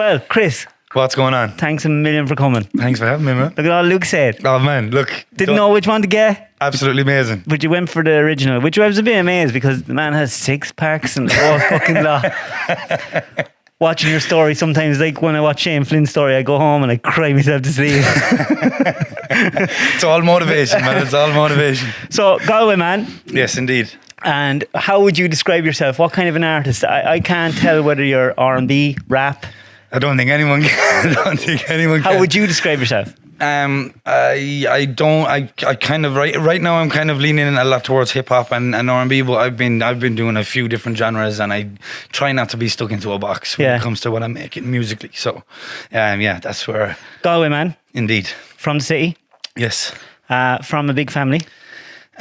Well, Chris, What's going on? thanks a million for coming. Thanks for having me, man. Look at all Luke said. Oh, man, look. Didn't know which one to get, Absolutely amazing. but you went for the original, which I was a bit amazed because the man has 6 packs and the whole fucking lot. Watching your story sometimes, like when I watch Shane Flynn's story, I go home and I cry myself to sleep. It's all motivation, man. It's all motivation. So, Galway, man. Yes, indeed. And how would you describe yourself? What kind of an artist? I can't tell whether you're R&B, rap. I don't think anyone can. How would you describe yourself? I don't. I kind of right now. I'm kind of leaning in a lot towards hip hop and R&B. But I've been doing a few different genres, and I try not to be stuck into a box when it comes to what I'm making musically. So, yeah, that's where. Galway, man. Indeed. From the city. Yes. From a big family.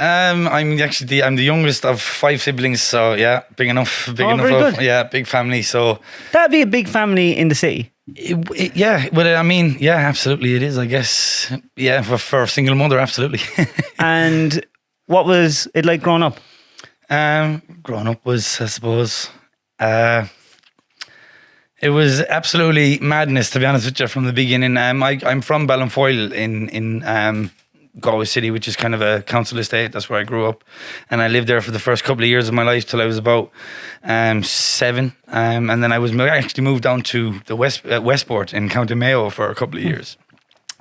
I'm the youngest of 5 siblings, so yeah, big enough. Very good. Yeah, big family. So That'd be a big family in the city. Absolutely, it is. I guess, yeah, for a single mother, absolutely. And what was it like growing up? Growing up was, I suppose, it was absolutely madness, to be honest with you, from the beginning. I'm from Ballinfoyle in Galway City, which is kind of a council estate. That's where I grew up, and I lived there for the first couple of years of my life till I was about 7, and then I actually moved down to the Westport in County Mayo for a couple of years,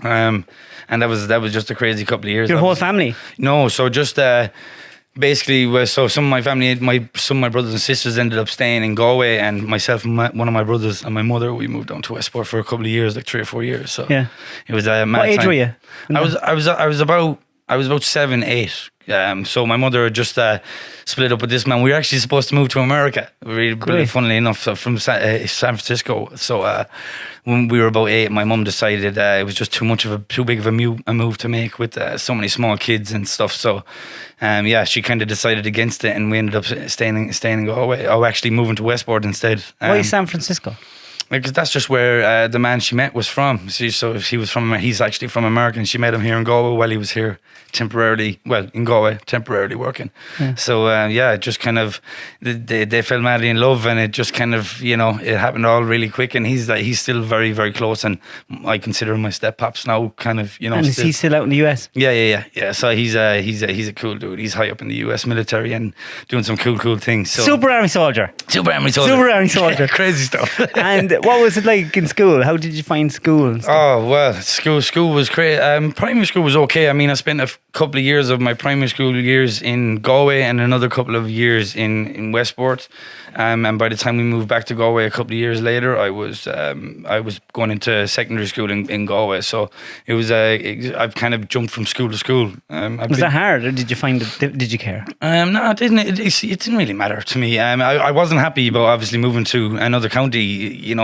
and that was just a crazy couple of years. Your whole family? No, so just basically, so some of my family, some of my brothers and sisters ended up staying in Galway, and myself and one of my brothers and my mother, we moved down to Westport for a couple of years, like 3 or 4 years. So yeah, it was a mad What age time. were you? I was about 7, 8. So my mother had just split up with this man. We were actually supposed to move to America, really funnily enough, from San Francisco. So when we were about 8, my mum decided it was just too big of a move to make with so many small kids and stuff. So she kind of decided against it, and we ended up staying in Galway. Actually moving to Westport instead. Why San Francisco? Because that's just where the man she met was from. He's actually from America, and she met him here in Galway while he was here temporarily working. Yeah. So just kind of they fell madly in love, and it just kind of it happened all really quick. And he's still very, very close, and I consider him my step pops now. Kind of And is he still out in the US? Yeah. So he's a cool dude. He's high up in the US military and doing some cool things. So Super Army soldier. Crazy stuff. And what was it like in school? How did you find school and stuff? Oh, well, school was great. Primary school was okay. I mean, I spent a couple of years of my primary school years in Galway and another couple of years in Westport. And by the time we moved back to Galway a couple of years later, I was going into secondary school in Galway. So it was I've kind of jumped from school to school. Was that hard, or did you find it? Did you care? No, it didn't. It didn't really matter to me. I wasn't happy about obviously moving to another county.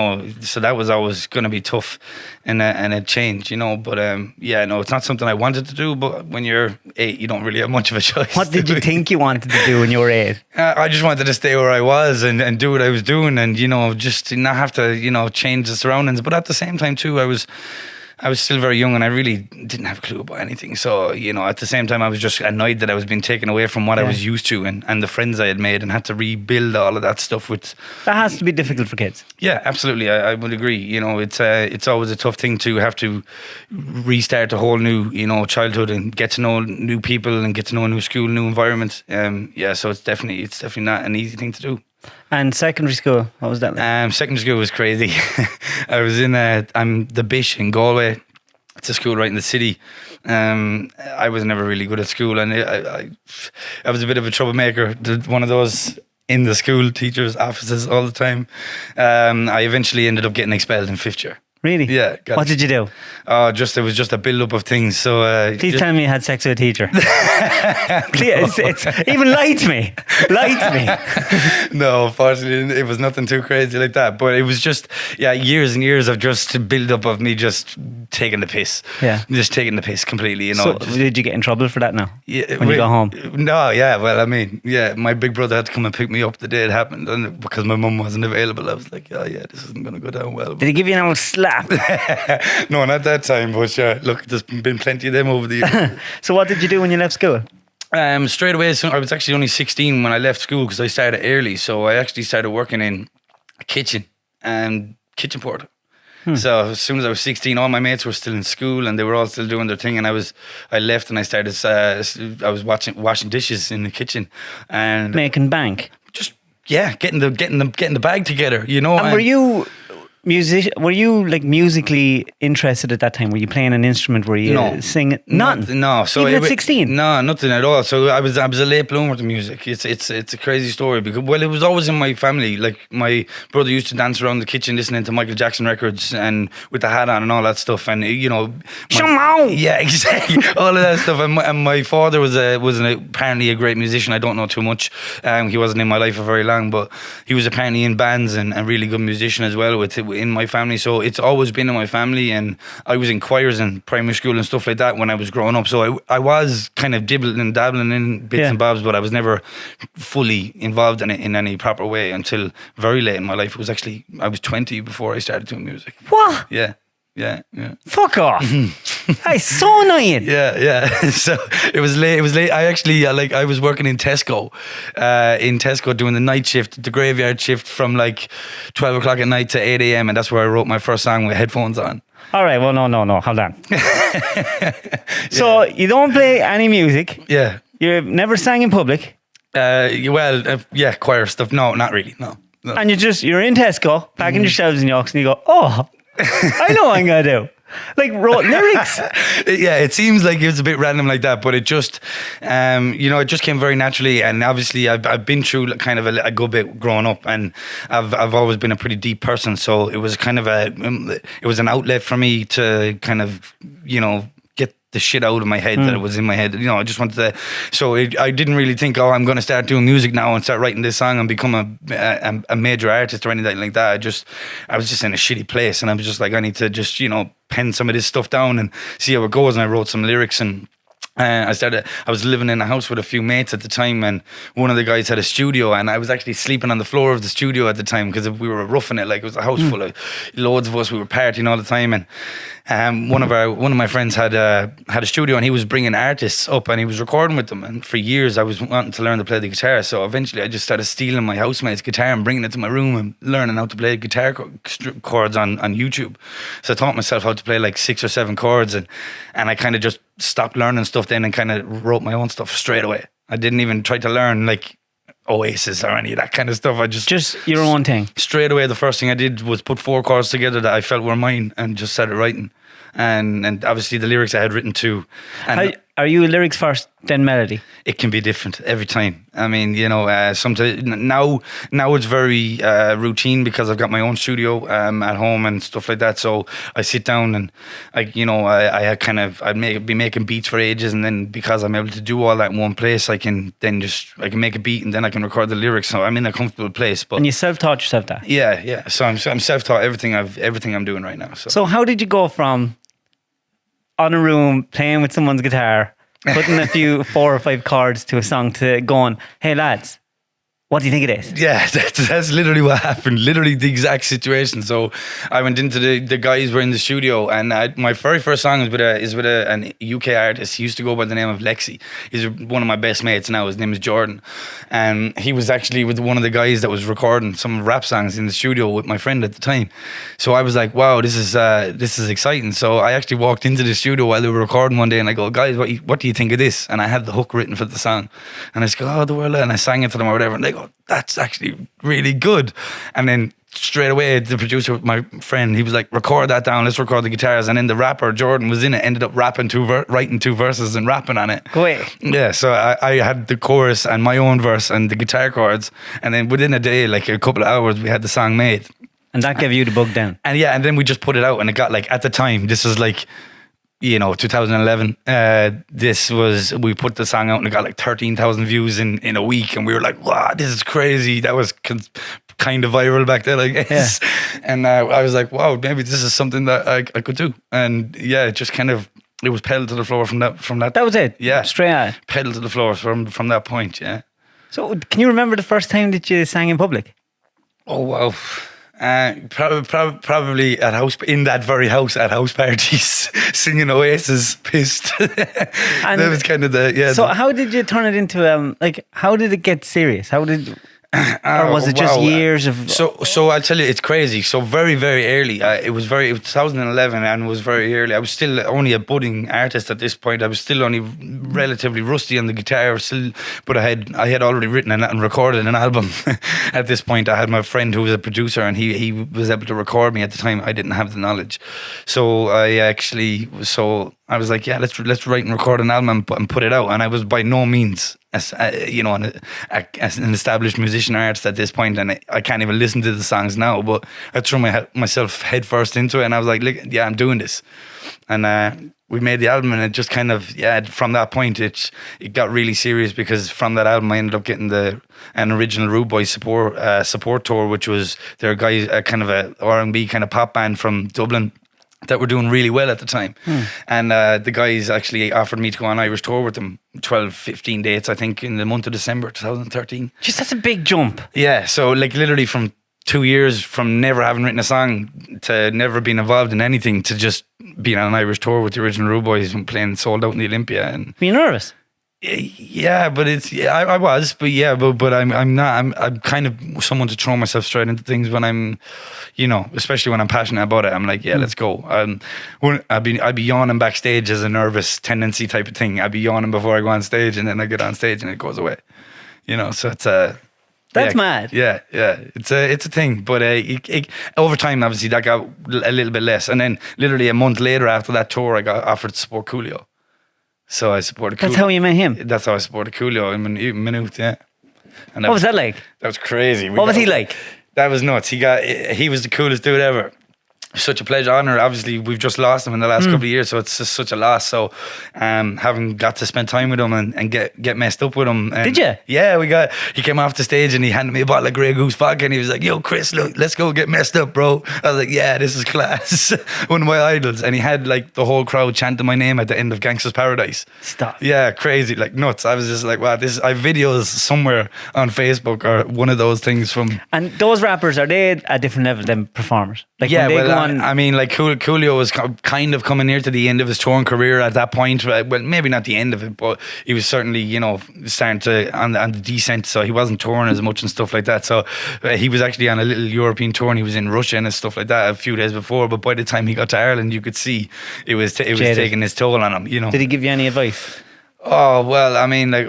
So that was always going to be tough, and a change. But it's not something I wanted to do. But when you're 8, you don't really have much of a choice. What did you think you wanted to do when you were 8? I just wanted to stay where I was and do what I was doing, and just not have to change the surroundings. But at the same time too, I was still very young, and I really didn't have a clue about anything. So, at the same time, I was just annoyed that I was being taken away from what I was used to and the friends I had made, and had to rebuild all of that stuff with. That has to be difficult for kids. Yeah, absolutely. I would agree. It's always a tough thing to have to restart a whole new, childhood and get to know new people and get to know a new school, new environment. So it's definitely not an easy thing to do. And secondary school, what was that like? Secondary school was crazy. I was in the Bish in Galway. It's a school right in the city. I was never really good at school, and I was a bit of a troublemaker. One of those in the school teachers' offices all the time. I eventually ended up getting expelled in 5th year. Really? Yeah. What did you do? It was just a build-up of things. So please tell me you had sex with a teacher. Please, it's even lie to me. No, unfortunately, it was nothing too crazy like that. But it was just years and years of just build-up of me just taking the piss. Yeah, just taking the piss completely. So did you get in trouble for that now? Yeah, when you got home? No, yeah. Well, I mean, my big brother had to come and pick me up the day it happened, and because my mum wasn't available, I was like, this isn't going to go down well. Did he give you an old slap? No, not that time, but look, there's been plenty of them over the years. So what did you do when you left school? Straight away, so I was actually only 16 when I left school, because I started early. So I actually started working in a kitchen porter. So as soon as I was 16, all my mates were still in school and they were all still doing their thing. And I left and I started. I was washing dishes in the kitchen and Making bank. just getting the bag together. You know. And were you Were you like musically interested at that time? Were you playing an instrument? Were you singing? None. No. So even at 16. No, nothing at all. So I was a late bloomer to music. It's a crazy story because it was always in my family. Like my brother used to dance around the kitchen listening to Michael Jackson records and with the hat on and all that stuff. And you know, yeah, exactly, all of that stuff. And my father was apparently a great musician. I don't know too much. He wasn't in my life for very long, but he was apparently in bands and a really good musician as well in my family. So it's always been in my family, and I was in choirs in primary school and stuff like that when I was growing up. So I was kind of dibbling and dabbling in bits and bobs, but I was never fully involved in it in any proper way until very late in my life. It was actually, I was 20 before I started doing music. What? Yeah. Fuck off. That's so annoying. Yeah. So it was late. I actually, I was working in Tesco doing the night shift, the graveyard shift from like 12 o'clock at night to 8 a.m. And that's where I wrote my first song with headphones on. All right. Well, no. Hold on. So you don't play any music. Yeah. You've never sang in public. Choir stuff. No, not really. No. And you're in Tesco, packing your shelves in Yorks, and you go, oh, I know what I'm going to do. Like, wrote lyrics. Yeah, it seems like it was a bit random like that, but it just, it just came very naturally. And obviously, I've been through kind of a good bit growing up, and I've always been a pretty deep person. So it was kind of it was an outlet for me to kind of, get the shit out of my head that it was in my head. I just wanted to. So I didn't really think, I'm going to start doing music now and start writing this song and become a major artist or anything like that. I was just in a shitty place, and I was just like, I need to just pen some of this stuff down and see how it goes. And I wrote some lyrics and. I was living in a house with a few mates at the time, and one of the guys had a studio, and I was actually sleeping on the floor of the studio at the time because we were roughing it. Like, it was a house full of loads of us. We were partying all the time, and one of my friends had a studio, and he was bringing artists up and he was recording with them. And for years I was wanting to learn to play the guitar, so eventually I just started stealing my housemate's guitar and bringing it to my room and learning how to play guitar chords on YouTube. So I taught myself how to play like 6 or 7 chords, and I kind of just stopped learning stuff then and kind of wrote my own stuff straight away. I didn't even try to learn like Oasis or any of that kind of stuff. I just your own thing. Straight away, the first thing I did was put 4 chords together that I felt were mine and just started writing. And obviously the lyrics I had written too. And are you lyrics first, then melody? It can be different every time. I mean, sometimes now it's very routine because I've got my own studio at home and stuff like that. So I sit down and I'd be making beats for ages, and then because I'm able to do all that in one place, I can make a beat and then I can record the lyrics. So I'm in a comfortable place. But and you self-taught yourself that? Yeah. So I'm self-taught everything I'm doing right now. So how did you go from on a room playing with someone's guitar, putting a few 4 or 5 chords to a song, to going, hey lads, what do you think of this? Yeah, that's literally what happened. Literally the exact situation. So I went into the guys were in the studio, and my very first song is with an UK artist. He used to go by the name of Lexi. He's one of my best mates now. His name is Jordan, and he was actually with one of the guys that was recording some rap songs in the studio with my friend at the time. So I was like, wow, this is exciting. So I actually walked into the studio while they were recording one day, and I go, guys, what do you think of this? And I had the hook written for the song, and I just go, oh, the world, and I sang it to them or whatever, and they go, that's actually really good. And then straight away the producer, my friend, he was like, record that down, let's record the guitars. And then the rapper Jordan was in it, ended up writing 2 verses and rapping on it. Go away. Yeah, so I had the chorus and my own verse and the guitar chords, and then within a day, like a couple of hours, we had the song made. And that gave you the bug then? And yeah, and then we just put it out, and it got like, at the time, this was like 2011, we put the song out and it got like 13,000 views in a week, and we were like, wow, this is crazy. That was kind of viral back then, I guess. Yeah. And I was like, wow, maybe this is something that I could do. And yeah, it just kind of, it was pedal to the floor from that. That was it? Yeah. Straight out? Pedal to the floor from that point, yeah. So can you remember the first time that you sang in public? Oh, wow. Probably at house parties, singing Oasis, pissed. That was kind of So how did you turn it into how did it get serious? Or was it just wow. years of... So I'll tell you, it's crazy. So very, very early. It was 2011, and it was very early. I was still only a budding artist at this point. I was still only relatively rusty on the guitar, but I had already written and recorded an album. At this point, I had my friend who was a producer, and he was able to record me at the time. I didn't have the knowledge, so I was like, yeah, let's write and record an album and put it out. And I was by no means, as an established musician artist at this point, and I can't even listen to the songs now. But I threw myself head first into it, and I was like, look, yeah, I'm doing this. And we made the album, and it just kind of, from that point, it got really serious, because from that album I ended up getting an original Rude Boys support tour, which was their guys, kind of a R&B kind of pop band from Dublin that were doing really well at the time. And the guys actually offered me to go on Irish tour with them, 12-15 dates, I think, in the month of December 2013. Just, that's a big jump. Yeah, so like literally from 2 years from never having written a song to never being involved in anything to just being on an Irish tour with the original Rude Boys and playing sold out in the Olympia. And were you nervous? Yeah, but I was, but I'm not. I'm kind of someone to throw myself straight into things when I'm, especially when I'm passionate about it. I'm like, yeah, let's go. I'd be yawning backstage as a nervous tendency type of thing. I'd be yawning before I go on stage, and then I get on stage and it goes away. So it's that's mad. Yeah, it's a thing, but over time, obviously, that got a little bit less, and then literally a month later after that tour, I got offered to support Coolio. So I supported Coolio. That's how you met him? That's how I supported Coolio in Minute, yeah. And what was that like? That was crazy. What was he like? That was nuts. He was the coolest dude ever. Such a pleasure, honor. Obviously, we've just lost him in the last couple of years, so it's just such a loss. So, having got to spend time with him and get messed up with him. And did you? Yeah, he came off the stage and he handed me a bottle of Grey Goose vodka, and he was like, "Yo, Chris, look, let's go get messed up, bro." I was like, "Yeah, this is class." One of my idols, and he had like the whole crowd chanting my name at the end of Gangsta's Paradise. Stop. Yeah, crazy, like nuts. I was just like, wow, I have videos somewhere on Facebook or one of those things from. And those rappers, are they at a different level than performers? Like, yeah, when they go on. I mean, like Coolio was kind of coming near to the end of his touring career at that point. Well, maybe not the end of it, but he was certainly, starting to on the descent. So he wasn't touring as much and stuff like that. So he was actually on a little European tour, and he was in Russia and stuff like that a few days before. But by the time he got to Ireland, you could see it was taking its toll on him. Did he give you any advice? Oh, well, I mean, like,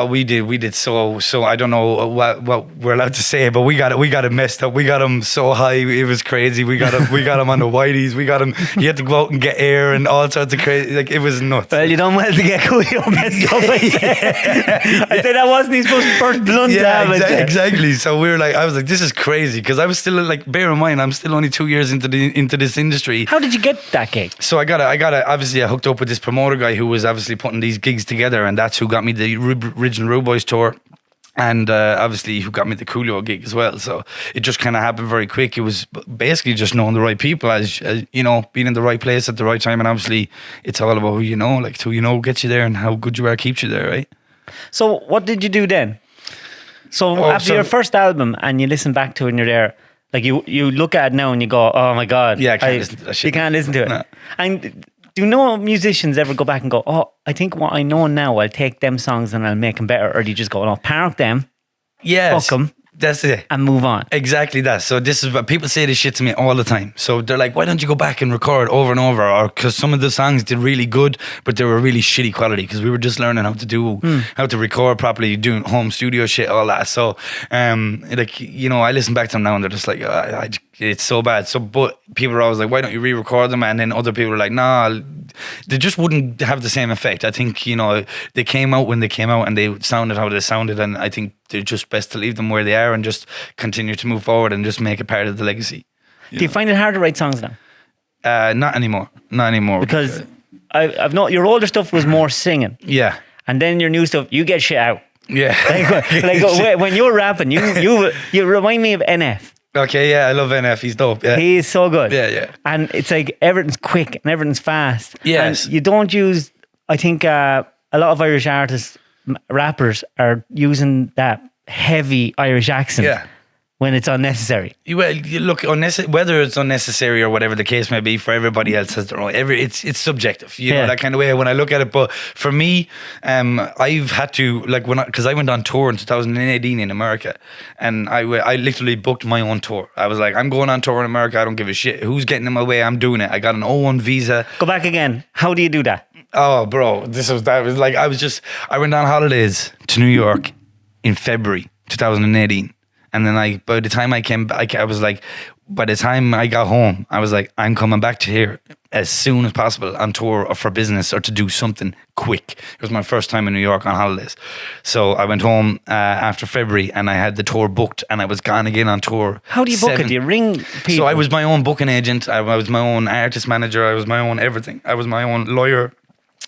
we did so I don't know what we're allowed to say, but we got it messed up. We got him so high, it was crazy. We got him on the whiteys. He had to go out and get air and all sorts of crazy, like, it was nuts. Well, you done well to get Coolio messed up. I said that wasn't his first blunt damage. Exactly. So we were like, I was like, this is crazy, because I was still like, bear in mind, I'm still only 2 years into this industry. How did you get that gig? So I got obviously I hooked up with this promoter guy who was obviously putting these gigs together, and that's who got me the original Rude Boys tour, and obviously who got me the Coolio gig as well. So it just kind of happened very quick. It was basically just knowing the right people, as being in the right place at the right time, and obviously it's all about who you know, like who you know gets you there, and how good you are keeps you there, right? So what did you do then? So after your first album, and you listen back to it and you're there, like you look at it now and you go, oh my God. Yeah, I can't listen to that shit. You can't listen to it. No. And do no musicians ever go back and go, oh, I think what I know now, I'll take them songs and I'll make them better? Or do you just go, no, park them, yes, fuck them, that's it, and move on? Exactly that. So this is what people say this shit to me all the time. So they're like, why don't you go back and record over and over? Or because some of the songs did really good, but they were really shitty quality, because we were just learning how to record properly, doing home studio shit, all that. So I listen back to them now and they're just like, it's so bad. So, but people are always like, why don't you re-record them? And then other people are like, nah, they just wouldn't have the same effect. I think, they came out when they came out and they sounded how they sounded, and I think they're just best to leave them where they are and just continue to move forward and just make it part of the legacy. Do you find it hard to write songs now? Not anymore. Because I've not, your older stuff was more singing. Yeah. And then your new stuff, you get shit out. Yeah. like when you're rapping, you remind me of NF. Okay, yeah, I love NF. He's dope. Yeah. He is so good. Yeah. And it's like everything's quick and everything's fast. Yes. And you don't use, I think a lot of Irish artists, rappers, are using that heavy Irish accent. Yeah. when it's unnecessary. Well, you look, whether it's unnecessary or whatever the case may be, for everybody else has their own. It's subjective, you know, that kind of way when I look at it. But for me, I've had to, like, because I went on tour in 2018 in America, and I literally booked my own tour. I was like, I'm going on tour in America. I don't give a shit who's getting in my way. I'm doing it. I got an O1 visa. Go back again. How do you do that? Oh, bro, I went on holidays to New York in February 2018. And then by the time I came back, I was like, by the time I got home, I was like, I'm coming back to here as soon as possible on tour or for business or to do something quick. It was my first time in New York on holidays. So I went home after February and I had the tour booked and I was gone again on tour. How do you book it? Do you ring people? So I was my own booking agent. I was my own artist manager. I was my own everything. I was my own lawyer.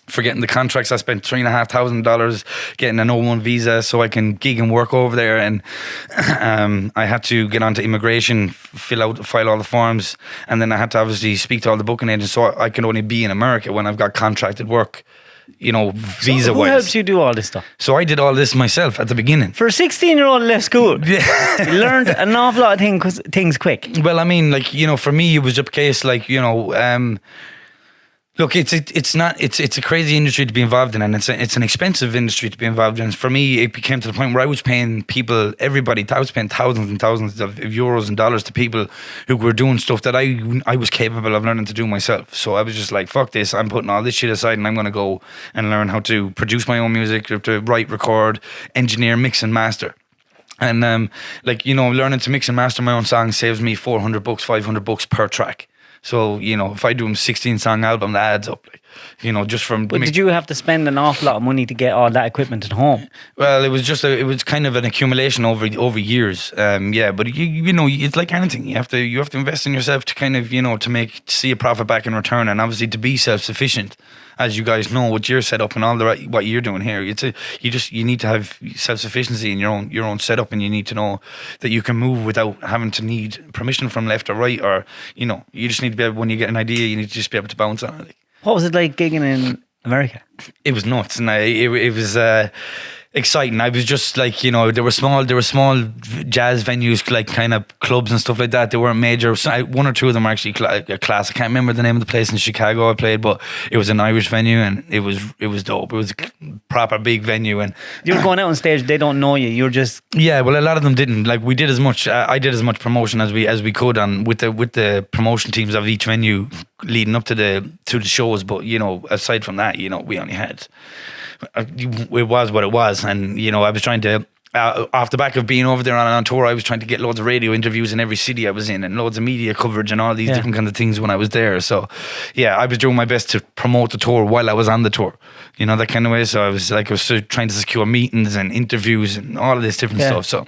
For getting the contracts, I spent $3,500 getting an O1 visa so I can gig and work over there. And I had to get onto immigration, file all the forms, and then I had to obviously speak to all the booking agents. So I can only be in America when I've got contracted work, you know, visa-wise. So who helps you do all this stuff? So I did all this myself at the beginning. For a 16-year-old left school, you learned an awful lot of things quick. Well, I mean, like, you know, for me, it was just a case like, you know, look, it's a crazy industry to be involved in, and it's an expensive industry to be involved in. For me, it became to the point where I was paying people, everybody, I was paying thousands and thousands of euros and dollars to people who were doing stuff that I was capable of learning to do myself. So I was just like, fuck this, I'm putting all this shit aside and I'm going to go and learn how to produce my own music, to write, record, engineer, mix and master. And like, you know, learning to mix and master my own songs saves me $400, $500 per track. So, you know, if I do a 16-song album, that adds up, like, you know, just from... But did you have to spend an awful lot of money to get all that equipment at home? Well, it was kind of an accumulation over years. Yeah, but you know, it's like anything. You have to invest in yourself to kind of, you know, to see a profit back in return, and obviously to be self-sufficient. As you guys know, with your setup and all what you're doing here, you need to have self-sufficiency in your own setup, and you need to know that you can move without having to need permission from left or right, or, you know, you just need to be able, when you get an idea, you need to just be able to bounce on it. What was it like gigging in America? It was nuts, and it was exciting. I was just like, you know, there were small jazz venues, like kind of clubs and stuff like that. They weren't major. One or two of them were actually a class. I can't remember the name of the place in Chicago I played, but it was an Irish venue and it was dope. It was a proper big venue, and you were going out on stage. They don't know you. You're just well, a lot of them didn't. Like, we did as much. I did as much promotion as we could on with the promotion teams of each venue leading up to the shows. But, you know, aside from that, you know, we only had. It was what it was, and, you know, I was trying to off the back of being over there on tour, I was trying to get loads of radio interviews in every city I was in, and loads of media coverage and all these different kinds of things when I was there. So yeah, I was doing my best to promote the tour while I was on the tour, you know, that kind of way. So I was trying to secure meetings and interviews and all of this different stuff. So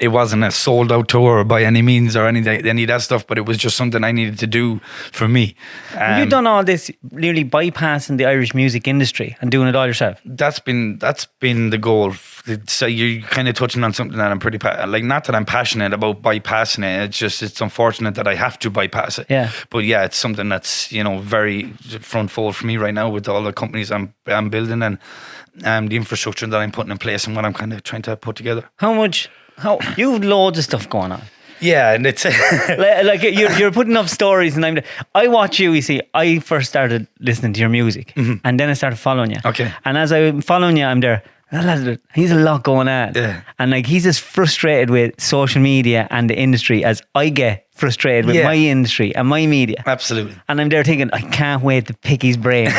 it wasn't a sold out tour by any means or any of that stuff, but it was just something I needed to do for me. You've done all this nearly bypassing the Irish music industry and doing it all yourself. That's been the goal. So you're kind of touching on something that I'm pretty not that I'm passionate about bypassing it. It's unfortunate that I have to bypass it. Yeah. But yeah, it's something that's, you know, very front fold for me right now with all the companies I'm building and the infrastructure that I'm putting in place and what I'm kind of trying to put together. How you've loads of stuff going on. Yeah, and it's like you're putting up stories, and I watch you. You see, I first started listening to your music, and then I started following you. Okay. And as I'm following you, I'm there. He's a lot going on, and like he's as frustrated with social media and the industry as I get frustrated with my industry and my media. Absolutely. And I'm there thinking, I can't wait to pick his brain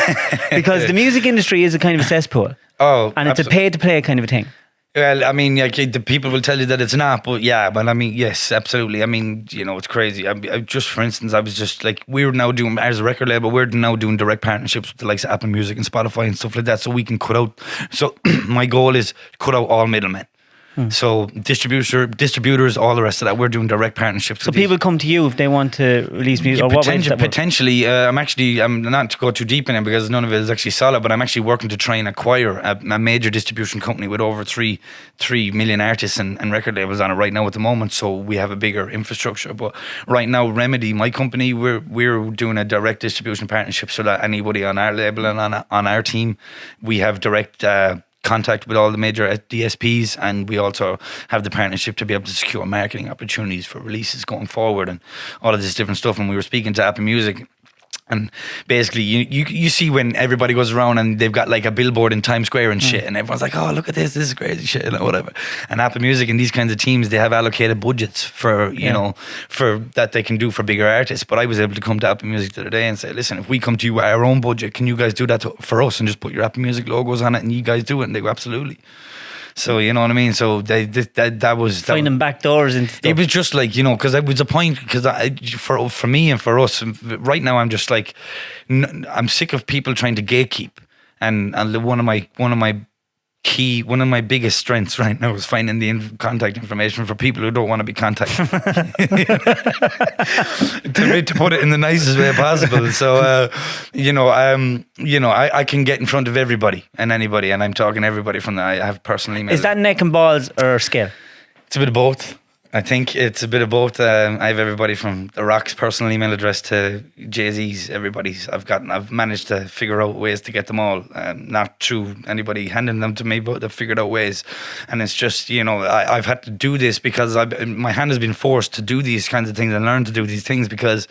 because the music industry is a kind of a cesspool. Oh, and it's a pay to play kind of a thing. Well, I mean, like, the people will tell you that it's not, but yeah, but I mean, yes, absolutely. I mean, you know, it's crazy. I just, for instance, I was just like, we're now doing, as a record label, we're now doing direct partnerships with the likes of Apple Music and Spotify and stuff like that, so we can cut out, so my goal is cut out all middlemen. So distributors, all the rest of that, we're doing direct partnerships. So people come to you if they want to release music. Potentially, I'm not to go too deep in it because none of it is actually solid, but I'm actually working to try and acquire a major distribution company with over 3 million artists and record labels on it right now at the moment. So we have a bigger infrastructure. But right now, Remedy, my company, we're doing a direct distribution partnership so that anybody on our label and on our team, we have direct contact with all the major DSPs, and we also have the partnership to be able to secure marketing opportunities for releases going forward and all of this different stuff. And we were speaking to Apple Music. And basically, you see when everybody goes around and they've got like a billboard in Times Square and shit, and everyone's like, oh, look at this is crazy shit, and whatever. And Apple Music and these kinds of teams, they have allocated budgets for, you know, for that they can do for bigger artists. But I was able to come to Apple Music the other day and say, listen, if we come to you with our own budget, can you guys do that for us and just put your Apple Music logos on it and you guys do it? And they go, absolutely. So, you know what I mean? So that was... Finding back doors into stuff. It was just like, you know, because it was a point, because for me and for us, right now I'm just like, I'm sick of people trying to gatekeep. And one of my biggest strengths right now is finding the contact information for people who don't want to be contacted. to put it in the nicest way possible. So, I can get in front of everybody and anybody, and I'm talking everybody from I have personal emails. Is that neck and balls or scale? It's a bit of both. I think it's a bit of both. I have everybody from The Rock's personal email address to Jay-Z's, everybody's. I've managed to figure out ways to get them all, not through anybody handing them to me, but I've figured out ways. And it's just, you know, I've had to do this because my hand has been forced to do these kinds of things and learn to do these things because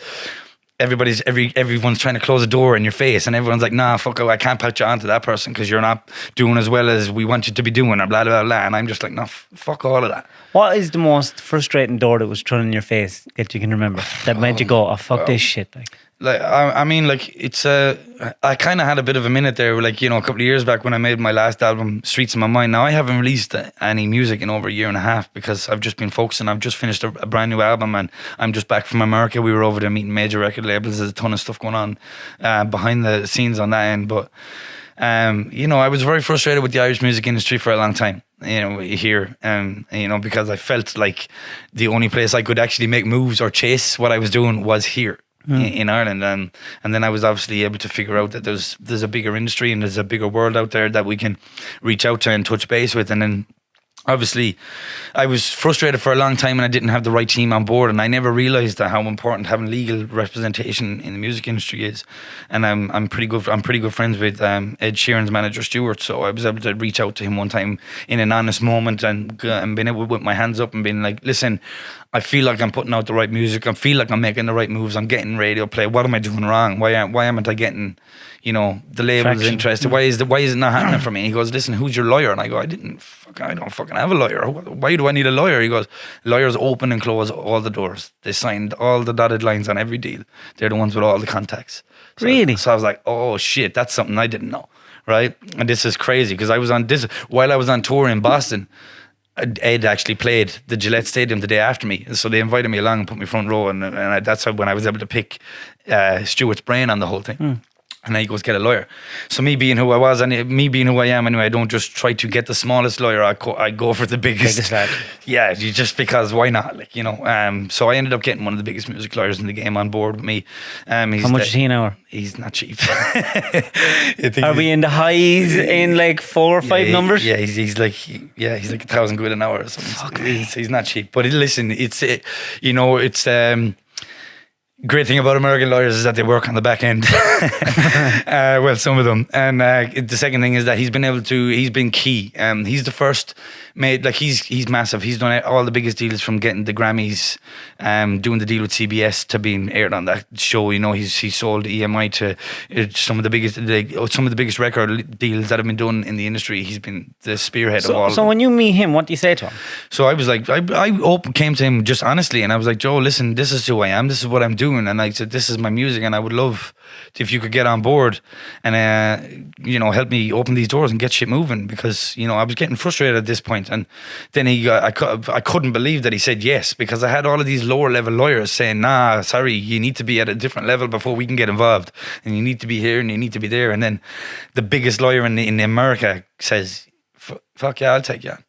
everyone's trying to close a door in your face, and everyone's like, nah, fuck, I can't put you onto that person because you're not doing as well as we want you to be doing, or blah, blah, blah. And I'm just like, no, fuck all of that. What is the most frustrating door that was thrown in your face that you can remember that made you go, oh, fuck this shit? I mean, it's I kind of had a bit of a minute there, like, you know, a couple of years back when I made my last album, Streets of My Mind. Now, I haven't released any music in over a year and a half because I've just been focusing. I've just finished a brand new album, and I'm just back from America. We were over there meeting major record labels. There's a ton of stuff going on behind the scenes on that end. But, you know, I was very frustrated with the Irish music industry for a long time. You know, here, you know, because I felt like the only place I could actually make moves or chase what I was doing was here. In Ireland, and then I was obviously able to figure out that there's a bigger industry and there's a bigger world out there that we can reach out to and touch base with. And then obviously I was frustrated for a long time and I didn't have the right team on board, and I never realized that how important having legal representation in the music industry is. And I'm pretty good friends with Ed Sheeran's manager Stuart, so I was able to reach out to him one time in an honest moment and being able to put my hands up and being like, listen, I feel like I'm putting out the right music. I feel like I'm making the right moves. I'm getting radio play. What am I doing wrong? Why aren't I getting, you know, the labels interested? Why is it not happening for me? He goes, listen, who's your lawyer? And I go, I don't fucking have a lawyer. Why do I need a lawyer? He goes, lawyers open and close all the doors. They signed all the dotted lines on every deal. They're the ones with all the contacts. Really? So I was like, oh shit, that's something I didn't know, right? And this is crazy because while I was on tour in Boston, Ed actually played the Gillette Stadium the day after me, so they invited me along and put me front row, and that's when I was able to pick Stuart's brain on the whole thing. And then he goes, get a lawyer. So me being who I was, and me being who I am anyway, I don't just try to get the smallest lawyer. I go for the biggest lad. Yeah, just because why not? Like, you know. So I ended up getting one of the biggest music lawyers in the game on board with me. How much is he an hour? He's not cheap. Are we in the highs in like 4 or 5 numbers? Yeah, he's like £1,000 an hour or something. Okay. He's not cheap. But listen, it's great thing about American lawyers is that they work on the back end. Well, some of them. And the second thing is that he's been key. He's the first made, like he's massive. He's done all the biggest deals, from getting the Grammys, doing the deal with CBS to being aired on that show. You know, he sold EMI to some of the biggest record deals that have been done in the industry. He's been the spearhead of all. So when you meet him, what do you say to him? So I was like, I came to him just honestly, and I was like, Joe, listen, this is who I am. This is what I'm doing. And I said, this is my music, and I would love if you could get on board and you know, help me open these doors and get shit moving, because, you know, I was getting frustrated at this point. And then I couldn't believe that he said yes, because I had all of these lower level lawyers saying, nah, sorry, you need to be at a different level before we can get involved, and you need to be here and you need to be there. And then the biggest lawyer in America says, fuck yeah, I'll take you on.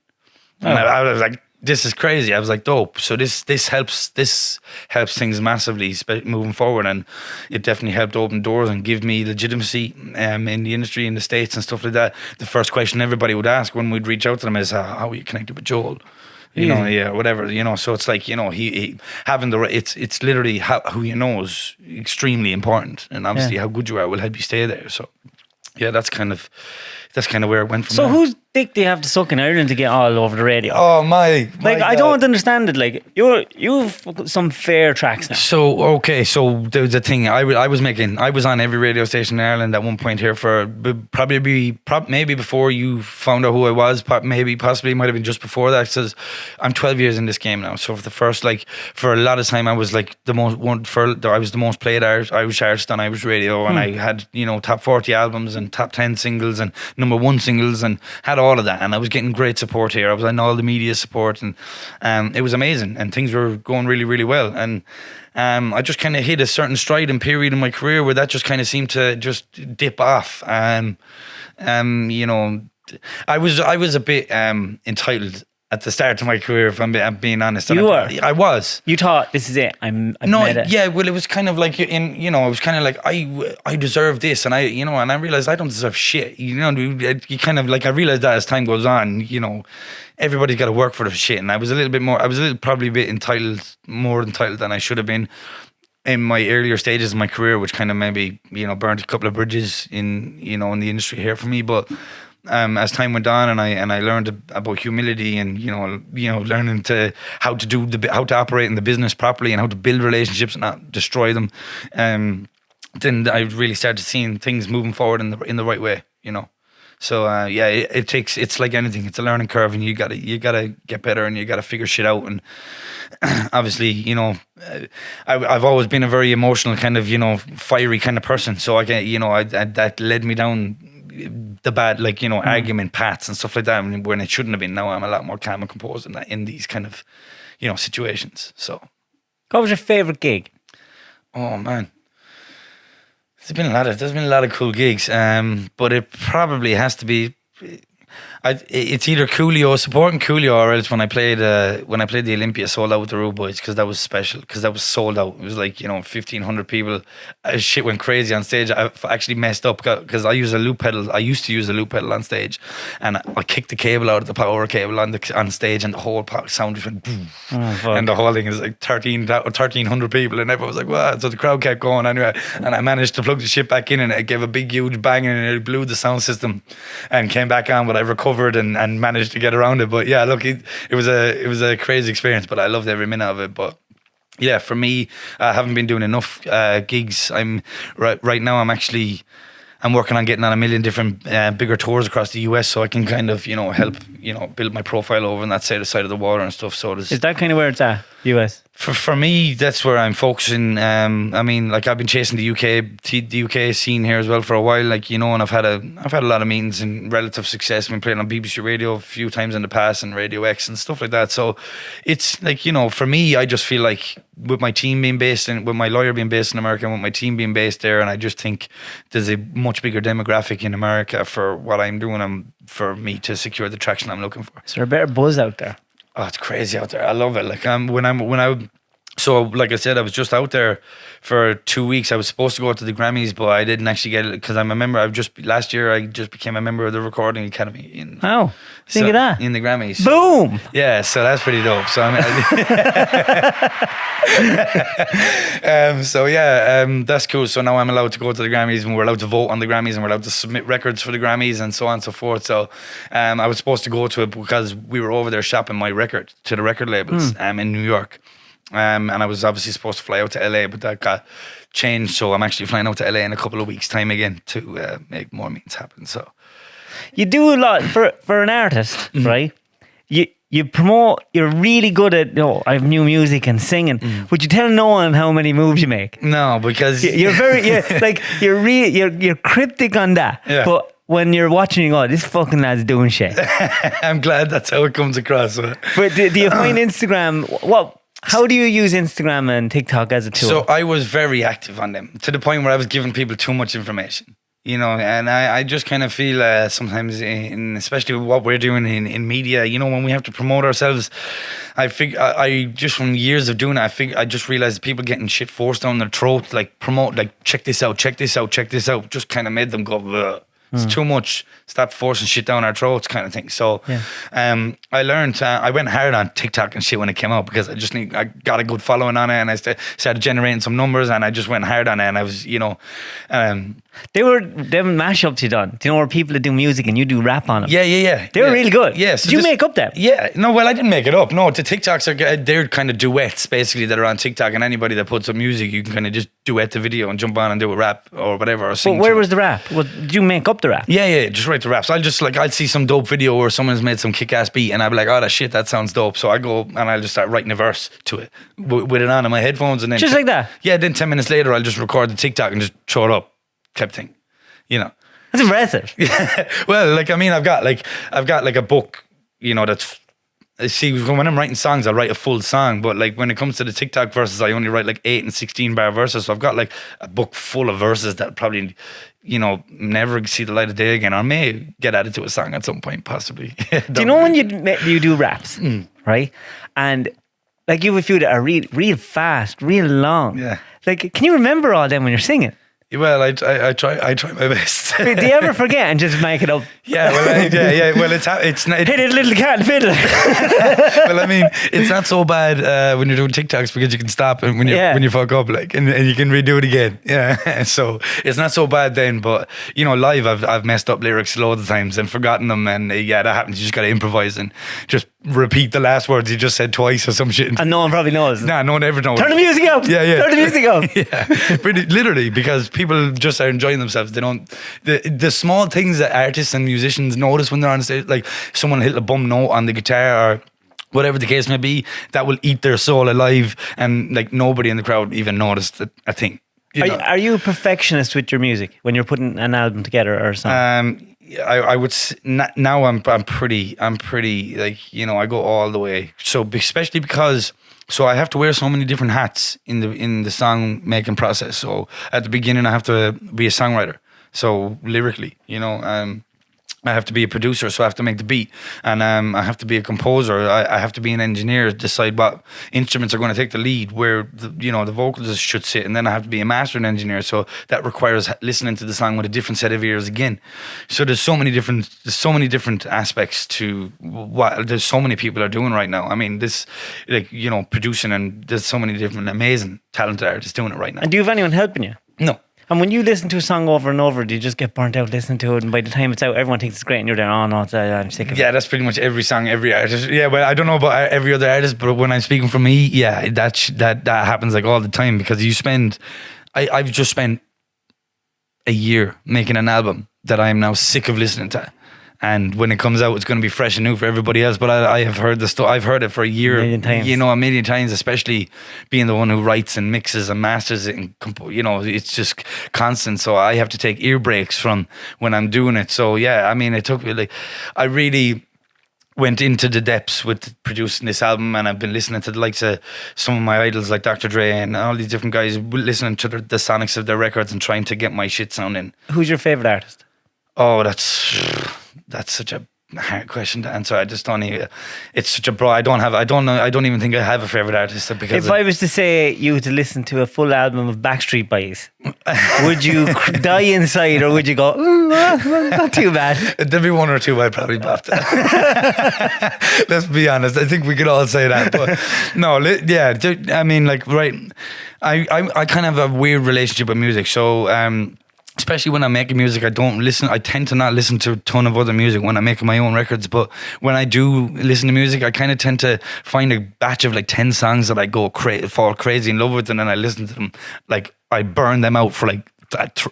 And I was like, this is crazy. I was like, dope. So this helps things massively moving forward, and it definitely helped open doors and give me legitimacy in the industry in the States and stuff like that. The first question everybody would ask when we'd reach out to them is, how are you connected with Joel? You know, yeah, whatever, you know. So it's like, you know, he having it's literally who you know is extremely important, and obviously how good you are will help you stay there. So yeah, that's kind of where it went from there. So dick do you have to suck in Ireland to get all over the radio? Oh my Like, I God. don't understand it. Like, you've some fair tracks now. So okay, so there was a thing. I was on every radio station in Ireland at one point here for maybe before you found out who I was. Possibly might have been just before that. Because I'm 12 years in this game now. So for a lot of time, I was like I was the most played Irish artist on Irish radio, and I had top 40 albums and top 10 singles and number 1 singles and had all of that, and I was getting great support here. I was in all the media support, and it was amazing, and things were going really, really well. And I just kind of hit a certain stride and period in my career where that just kind of seemed to just dip off. I was a bit entitled at the start of my career, if I'm being honest. You were? I was. You thought, this is it. I've made it. Yeah, well, it was kind of like it was kind of like I deserve this, and I realized I don't deserve shit. You kind of like, I realized that as time goes on, everybody's got to work for the shit, and I was probably a bit more entitled than I should have been in my earlier stages of my career, which kind of maybe burnt a couple of bridges in in the industry here for me, but. As time went on, and I learned about humility, and learning how to operate in the business properly, and how to build relationships and not destroy them. Then I really started seeing things moving forward in the right way. So it's like anything. It's a learning curve, and you gotta get better, and you gotta figure shit out. And obviously, I've always been a very emotional kind of fiery kind of person. So I that led me down the bad argument paths and stuff like that when it shouldn't have been. Now I'm a lot more calm and composed in these kind of situations. So What was your favourite gig? oh man, there's been a lot of cool gigs, but it probably has to be it's either Coolio, supporting Coolio, or else when I played the Olympia, sold out with the Rude Boys, because that was special, because that was sold out. It was like 1,500 people. Shit went crazy on stage. I actually messed up because I used a loop pedal. I used to use a loop pedal on stage, and I kicked the cable out of the power cable on stage, and the whole sound just went boom. And the whole thing is like 1,300 people, and everyone was like, "Wow!" So the crowd kept going anyway, and I managed to plug the shit back in, and it gave a big huge bang, and it blew the sound system, and came back on. But I recovered and managed to get around it. But yeah, look, it was a crazy experience, but I loved every minute of it. But yeah, for me, I haven't been doing enough gigs. I'm right now. I'm working on getting on a million different bigger tours across the US, so I can kind of help build my profile over on that side of the water and stuff. So is that kind of where it's at, US? For me, that's where I'm focusing. I mean, like, I've been chasing the UK scene here as well for a while, and I've had a lot of meetings and relative success. I've been playing on BBC Radio a few times in the past, and Radio X and stuff like that. So it's like, for me, I just feel like with my team being based with my lawyer being based in America, and with my team being based there, and I just think there's a much bigger demographic in America for what I'm doing, and for me to secure the traction I'm looking for. Is there a better buzz out there? Oh, it's crazy out there. I love it. Like, so like I said, I was just out there for 2 weeks. I was supposed to go to the Grammys, but I didn't actually get it because I'm a member. Last year I just became a member of the Recording Academy. Think of that. In the Grammys. Boom! Yeah, so that's pretty dope. So that's cool. So now I'm allowed to go to the Grammys, and we're allowed to vote on the Grammys, and we're allowed to submit records for the Grammys, and so on and so forth. So I was supposed to go to it because we were over there shopping my record to the record labels in New York. And I was obviously supposed to fly out to LA, but that got changed. So I'm actually flying out to LA in a couple of weeks' time again to make more meetings happen. So you do a lot for an artist, right? You promote. You're really good at I have new music and singing. Would you tell no one how many moves you make? No, because you're you're cryptic on that. Yeah. But when you're watching, you go, this fucking lad's doing shit. I'm glad that's how it comes across. But do you find Instagram? How do you use Instagram and TikTok as a tool? So I was very active on them, to the point where I was giving people too much information, and I just kind of feel sometimes, especially with what we're doing in media, when we have to promote ourselves, I just, from years of doing it, I just realized people getting shit forced down their throat, like promote, like check this out, just kind of made them go, bleh. It's too much. Stop forcing shit down our throats, kind of thing. So, I learned. I went hard on TikTok and shit when it came out because I got a good following on it, and I started generating some numbers, and I just went hard on it, and I was, They were them mashups you done. Do you know where people that do music and you do rap on them? Yeah. They were really good. Yeah. So Did you make up them? Yeah. No, well, I didn't make it up. No, the TikToks they're kind of duets basically that are on TikTok, and anybody that puts up music, you can kind of just duet the video and jump on and do a rap or whatever. Or sing. But where was the rap? Did you make up the rap? Yeah. Just write the raps. I'll see some dope video where someone's made some kick-ass beat, and I'll be like, oh, that shit, that sounds dope. So I go and I'll just start writing a verse to it with it on in my headphones, and then Just like that? Yeah. Then 10 minutes later, I'll just record the TikTok and just throw it up, type thing. That's impressive. Yeah. Well, I've got a book, that's. See, when I'm writing songs, I'll write a full song, but when it comes to the TikTok verses, I only write 8 and 16 bar verses. So I've got a book full of verses that probably, never see the light of day again, or may get added to a song at some point, possibly. Do you know when you do raps, right? And you have a few that are real fast, real long. Yeah. Can you remember all them when you're singing? Well, I try my best. Do you ever forget and just make it up? Yeah, well, it's not. Hit it, little cat, fiddle. Well, it's not so bad when you're doing TikToks because you can stop and when you fuck up, and you can redo it again. Yeah, so it's not so bad then. But live, I've messed up lyrics loads of times and forgotten them, and that happens. You just gotta improvise and just repeat the last words you just said twice or some shit. And no one probably knows. Nah, no one ever knows. Turn the music up. Yeah. Turn the music up. Yeah, pretty literally, because people just are enjoying themselves. They don't the small things that artists and musicians notice when they're on stage, like someone hit a bum note on the guitar or whatever the case may be, that will eat their soul alive, and nobody in the crowd even noticed a thing. Are you a perfectionist with your music when you're putting an album together or something? I would now I'm pretty I go all the way. So especially because I have to wear so many different hats in the song making process. So at the beginning I have to be a songwriter. So lyrically, I have to be a producer, so I have to make the beat, and I have to be a composer. I have to be an engineer, decide what instruments are going to take the lead, where the vocals should sit, and then I have to be a mastering engineer. So that requires listening to the song with a different set of ears again. So there's so many different aspects to what there's so many people are doing right now. This producing, and there's so many different amazing talented artists doing it right now. And do you have anyone helping you? No. And when you listen to a song over and over, do you just get burnt out listening to it, and by the time it's out, everyone thinks it's great, and you're there, oh no, I'm sick of it? Yeah, that's pretty much every song, every artist. Yeah, well, I don't know about every other artist, but when I'm speaking for me, yeah, that happens all the time, because I've just spent a year making an album that I am now sick of listening to. And when it comes out, it's going to be fresh and new for everybody else. But I have heard the stuff. I've heard it for a year, a million times. Especially being the one who writes and mixes and masters it, and it's just constant. So I have to take ear breaks from when I'm doing it. So yeah, it took me I really went into the depths with producing this album, and I've been listening to the likes of some of my idols like Dr. Dre and all these different guys, listening to the sonics of their records and trying to get my shit sounding. Who's your favorite artist? Oh, that's such a hard question to answer. I just don't even. It's such a broad. I don't even think I have a favorite artist, because if I was to say you to listen to a full album of Backstreet Boys, would you die inside, or would you go, not too bad? There'd be one or two I'd probably bop to. Let's be honest. I think we could all say that. But no, yeah. Right. I kind of have a weird relationship with music. So. Especially when I'm making music, I tend to not listen to a ton of other music when I'm making my own records. But when I do listen to music, I kind of tend to find a batch of 10 songs that I go fall crazy in love with, and then I listen to them. I burn them out for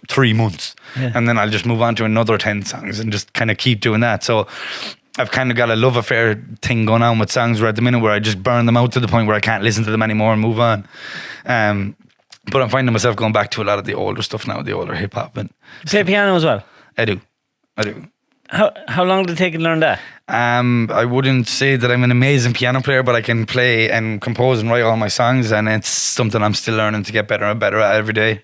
3 months, and then I'll just move on to another 10 songs and just kind of keep doing that. So I've kind of got a love affair thing going on with songs, where at the minute where I just burn them out to the point where I can't listen to them anymore and move on. But I'm finding myself going back to a lot of the older stuff now, the older hip hop. And play piano as well? I do. How long did it take you to learn that? I wouldn't say that I'm an amazing piano player, but I can play and compose and write all my songs, and it's something I'm still learning to get better and better at every day.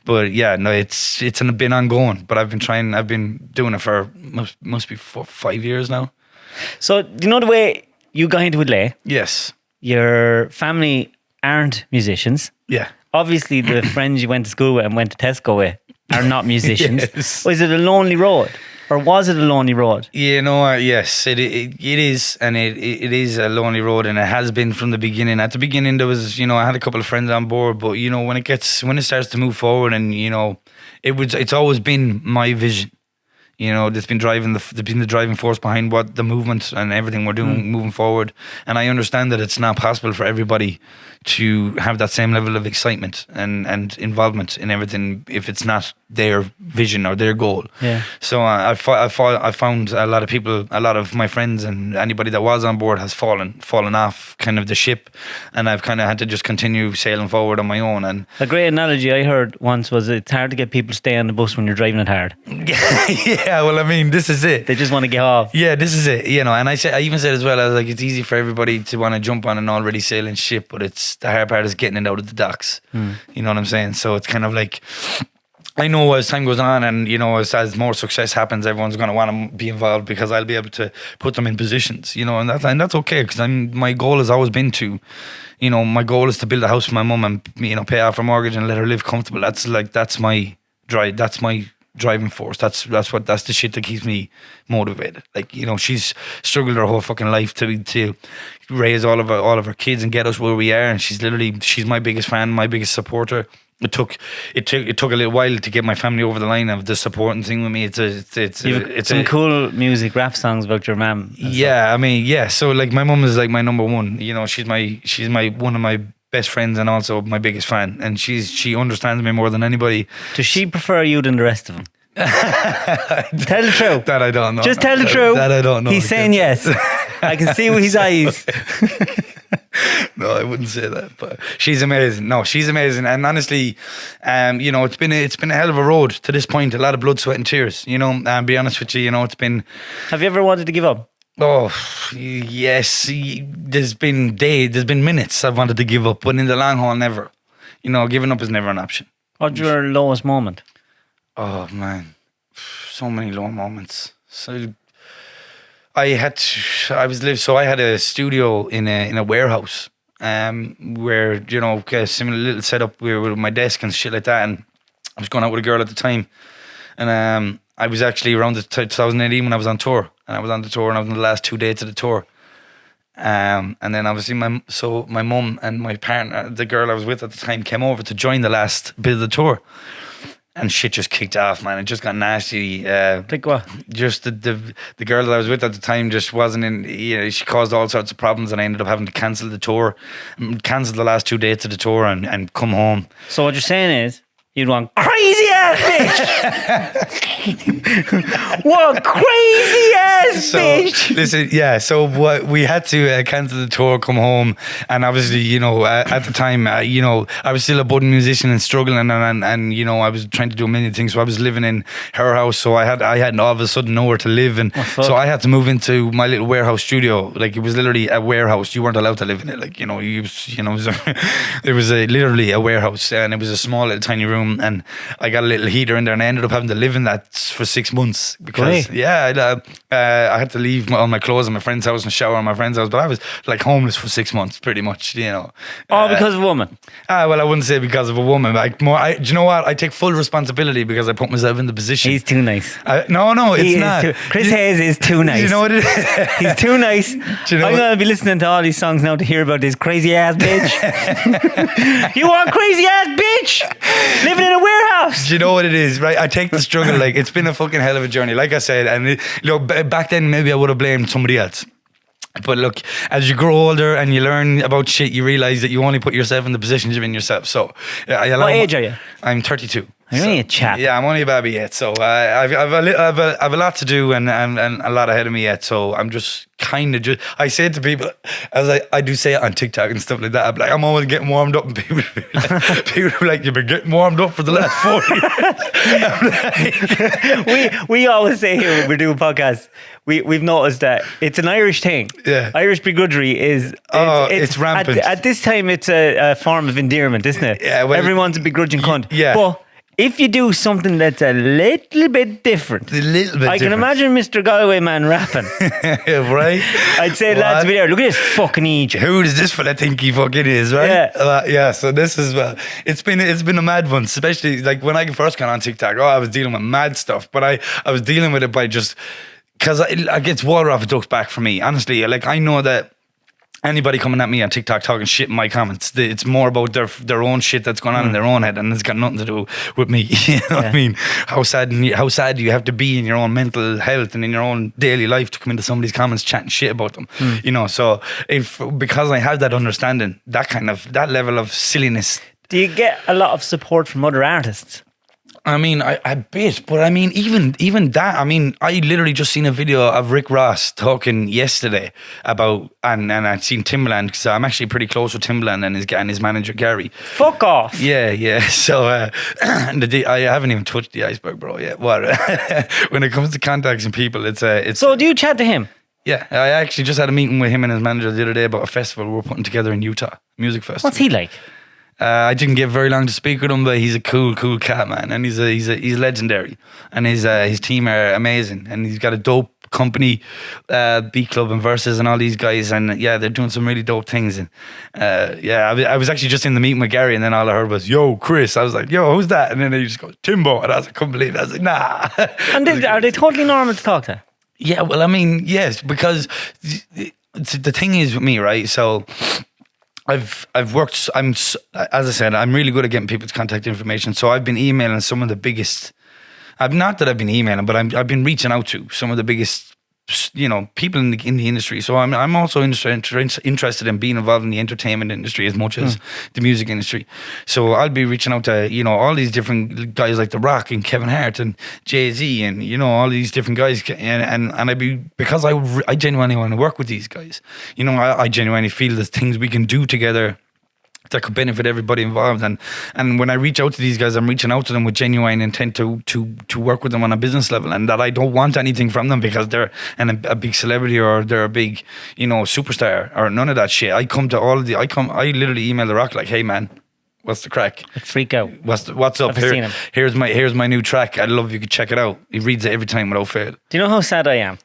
But yeah, no, it's been ongoing. But I've been doing it for must be 5 years now. So do you know the way you got into it, Yes. Your family aren't musicians. Yeah. Obviously, the friends you went to school with and went to Tesco with, are not musicians. Yes. Was it a lonely road? Or was it a lonely road? You know, yes, it is, and it is a lonely road, and it has been from the beginning. At the beginning, there was, I had a couple of friends on board, but when it starts to move forward, and it's always been my vision. That's been driving the driving force behind what the movement and everything we're doing moving forward. And I understand that it's not possible for everybody to have that same level of excitement and involvement in everything if it's not their vision or their goal. Yeah. So I found a lot of people, a lot of my friends and anybody that was on board has fallen off kind of the ship, and I've kind of had to just continue sailing forward on my own. And a great analogy I heard once was it's hard to get people to stay on the bus when you're driving it hard. Yeah, well, I mean, this is it. They just want to get off. Yeah, this is it. And I even said as well, I was like, it's easy for everybody to want to jump on an already sailing ship, but it's the hard part is getting it out of the docks. You know what I'm saying? So it's kind of like, I know as time goes on and, as more success happens, everyone's going to want to be involved because I'll be able to put them in positions, and that's okay, because my goal has always been to, my goal is to build a house for my mum and, pay off her mortgage and let her live comfortable. That's my drive. That's my driving force. That's the shit that keeps me motivated. Like, she's struggled her whole fucking life to raise all of her kids and get us where we are, and she's my biggest fan, my biggest supporter. It took a little while to get my family over the line of the supporting thing with me. It's some cool music, rap songs about your mum. Yeah, I mean, yeah. So like my mum is like my number one. She's my one of my best friends and also my biggest fan, and she understands me more than anybody. Does she prefer you than the rest of them? Tell the truth. That I don't know. Just tell the truth. That I don't know. He's saying yes. I can see with his eyes. No, I wouldn't say that, but she's amazing. No, she's amazing, and honestly, it's been a hell of a road to this point. A lot of blood, sweat, and tears. And be honest with you, it's been. Have you ever wanted to give up? Oh, yes. There's been minutes I've wanted to give up, but in the long haul, never. Giving up is never an option. What's your lowest moment? Oh man, so many low moments. So I had a studio in a warehouse, where a similar little setup with my desk and shit like that, and I was going out with a girl at the time, and I was actually around the 2018 when I was on tour, and I was on the tour, and I was on the last 2 days of the tour, and then obviously my mum and my partner, the girl I was with at the time, came over to join the last bit of the tour. And shit just kicked off, man. It just got nasty. Like what? Just the girl that I was with at the time just wasn't in. She caused all sorts of problems, and I ended up having to cancel the tour, cancel the last 2 dates of the tour, and come home. So what you're saying is, you'd want crazy ass bitch. What crazy ass bitch. Listen, yeah. So what we had to cancel the tour, come home, and obviously, at the time, I was still a budding musician and struggling, and I was trying to do a million things. So I was living in her house, so I had all of a sudden nowhere to live, and so I had to move into my little warehouse studio. Like it was literally a warehouse. You weren't allowed to live in it. Like it was literally a warehouse, and it was a small little tiny room. And I got a little heater in there, and I ended up having to live in that for 6 months because I had to leave all my clothes in my friend's house and shower in my friend's house. But I was like homeless for 6 months, pretty much. All because of a woman. Well, I wouldn't say because of a woman. Like do you know what? I take full responsibility because I put myself in the position. He's too nice. No, it's not. Chris Haze is too nice. You know what it is? He's too nice. I'm going to be listening to all these songs now to hear about this crazy ass bitch. You want crazy ass bitch? Living in a warehouse. Do you know what it is, right? I take the struggle, like it's been a fucking hell of a journey, like I said, and back then maybe I would have blamed somebody else. But look, as you grow older and you learn about shit, you realise that you only put yourself in the positions you're in yourself. So, what age are you? I'm 32. You're only a chap. Yeah, I'm only a baby yet. So I've a lot to do and a lot ahead of me yet. So I'm just kind of I say it to people, as I do say it on TikTok and stuff like that. I'm always getting warmed up, and people are like, you've been getting warmed up for the last 4 years. we always say here when we're doing podcasts, we've noticed that it's an Irish thing. Yeah. Irish begrudgery is it's rampant. At this time, it's a form of endearment, isn't it? Yeah. Well, everyone's a begrudging cunt. Yeah. But if you do something that's a little bit different, I can imagine Mr. Galway man rapping. Right? I'd say, lads, be there. Look at this fucking Egypt. Who does this fella think he fucking is, right? Yeah. So this is it's been a mad one, especially like when I first got on TikTok. I was dealing with mad stuff, but I was dealing with it by just because it gets water off a duck's back for me. Honestly, like I know that. Anybody coming at me on TikTok talking shit in my comments, it's more about their own shit that's going on in their own head, and it's got nothing to do with me. You know what I mean? How sad do you have to be in your own mental health and in your own daily life to come into somebody's comments chatting shit about them? You know, so because I have that understanding, that level of silliness. Do you get a lot of support from other artists? I mean, I bit, but I mean, even that. I mean, I literally just seen a video of Rick Ross talking yesterday about, and I'd seen Timbaland because I'm actually pretty close with Timbaland and his manager Gary. Fuck off. Yeah. So I haven't even touched the iceberg, bro. Yet. What? When it comes to contacts and people, it's. So do you chat to him? Yeah, I actually just had a meeting with him and his manager the other day about a festival we're putting together in Utah, music festival. What's he like? I didn't get very long to speak with him, but he's a cool cat, man, and he's legendary, and his team are amazing, and he's got a dope company, Beat Club and Versus and all these guys, and yeah, they're doing some really dope things, and I was actually just in the meeting with Gary, and then all I heard was, "Yo, Chris." I was like, "Yo, who's that?" And then he just goes, "Timbo," and I was like, "Couldn't believe it." I was like, "Nah." And are they totally normal to talk to? Yeah, well, I mean, yes, because the thing is with me, right? So. I've worked. As I said, I'm really good at getting people's contact information. So I've been emailing some of the biggest. Not that I've been emailing, but I've been reaching out to some of the biggest, people in the industry. So I'm also interested in being involved in the entertainment industry as much as the music industry. So I'll be reaching out to all these different guys like The Rock and Kevin Hart and Jay-Z and all these different guys, and I'd be, because I genuinely want to work with these guys. I genuinely feel there's things we can do together that could benefit everybody involved, and when I reach out to these guys, I'm reaching out to them with genuine intent to work with them on a business level, and that I don't want anything from them because they're a big celebrity or they're a big superstar or none of that shit. I literally email The Rock like, "Hey man, what's the crack? I'd freak out. What's up? Here's my new track. I'd love if you could check it out." He reads it every time without fail. Do you know how sad I am?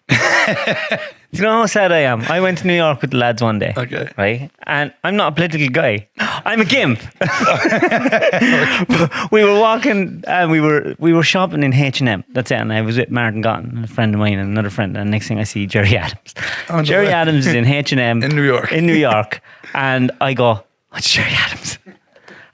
Do you know how sad I am? I went to New York with the lads one day. Okay. Right? And I'm not a political guy. I'm a gimp. We were walking and we were shopping in H&M. That's it. And I was with Martin Gotton, a friend of mine and another friend. And next thing I see Jerry Adams. Jerry Adams is in H&M. In New York. In New York. And I go, "It's Jerry Adams."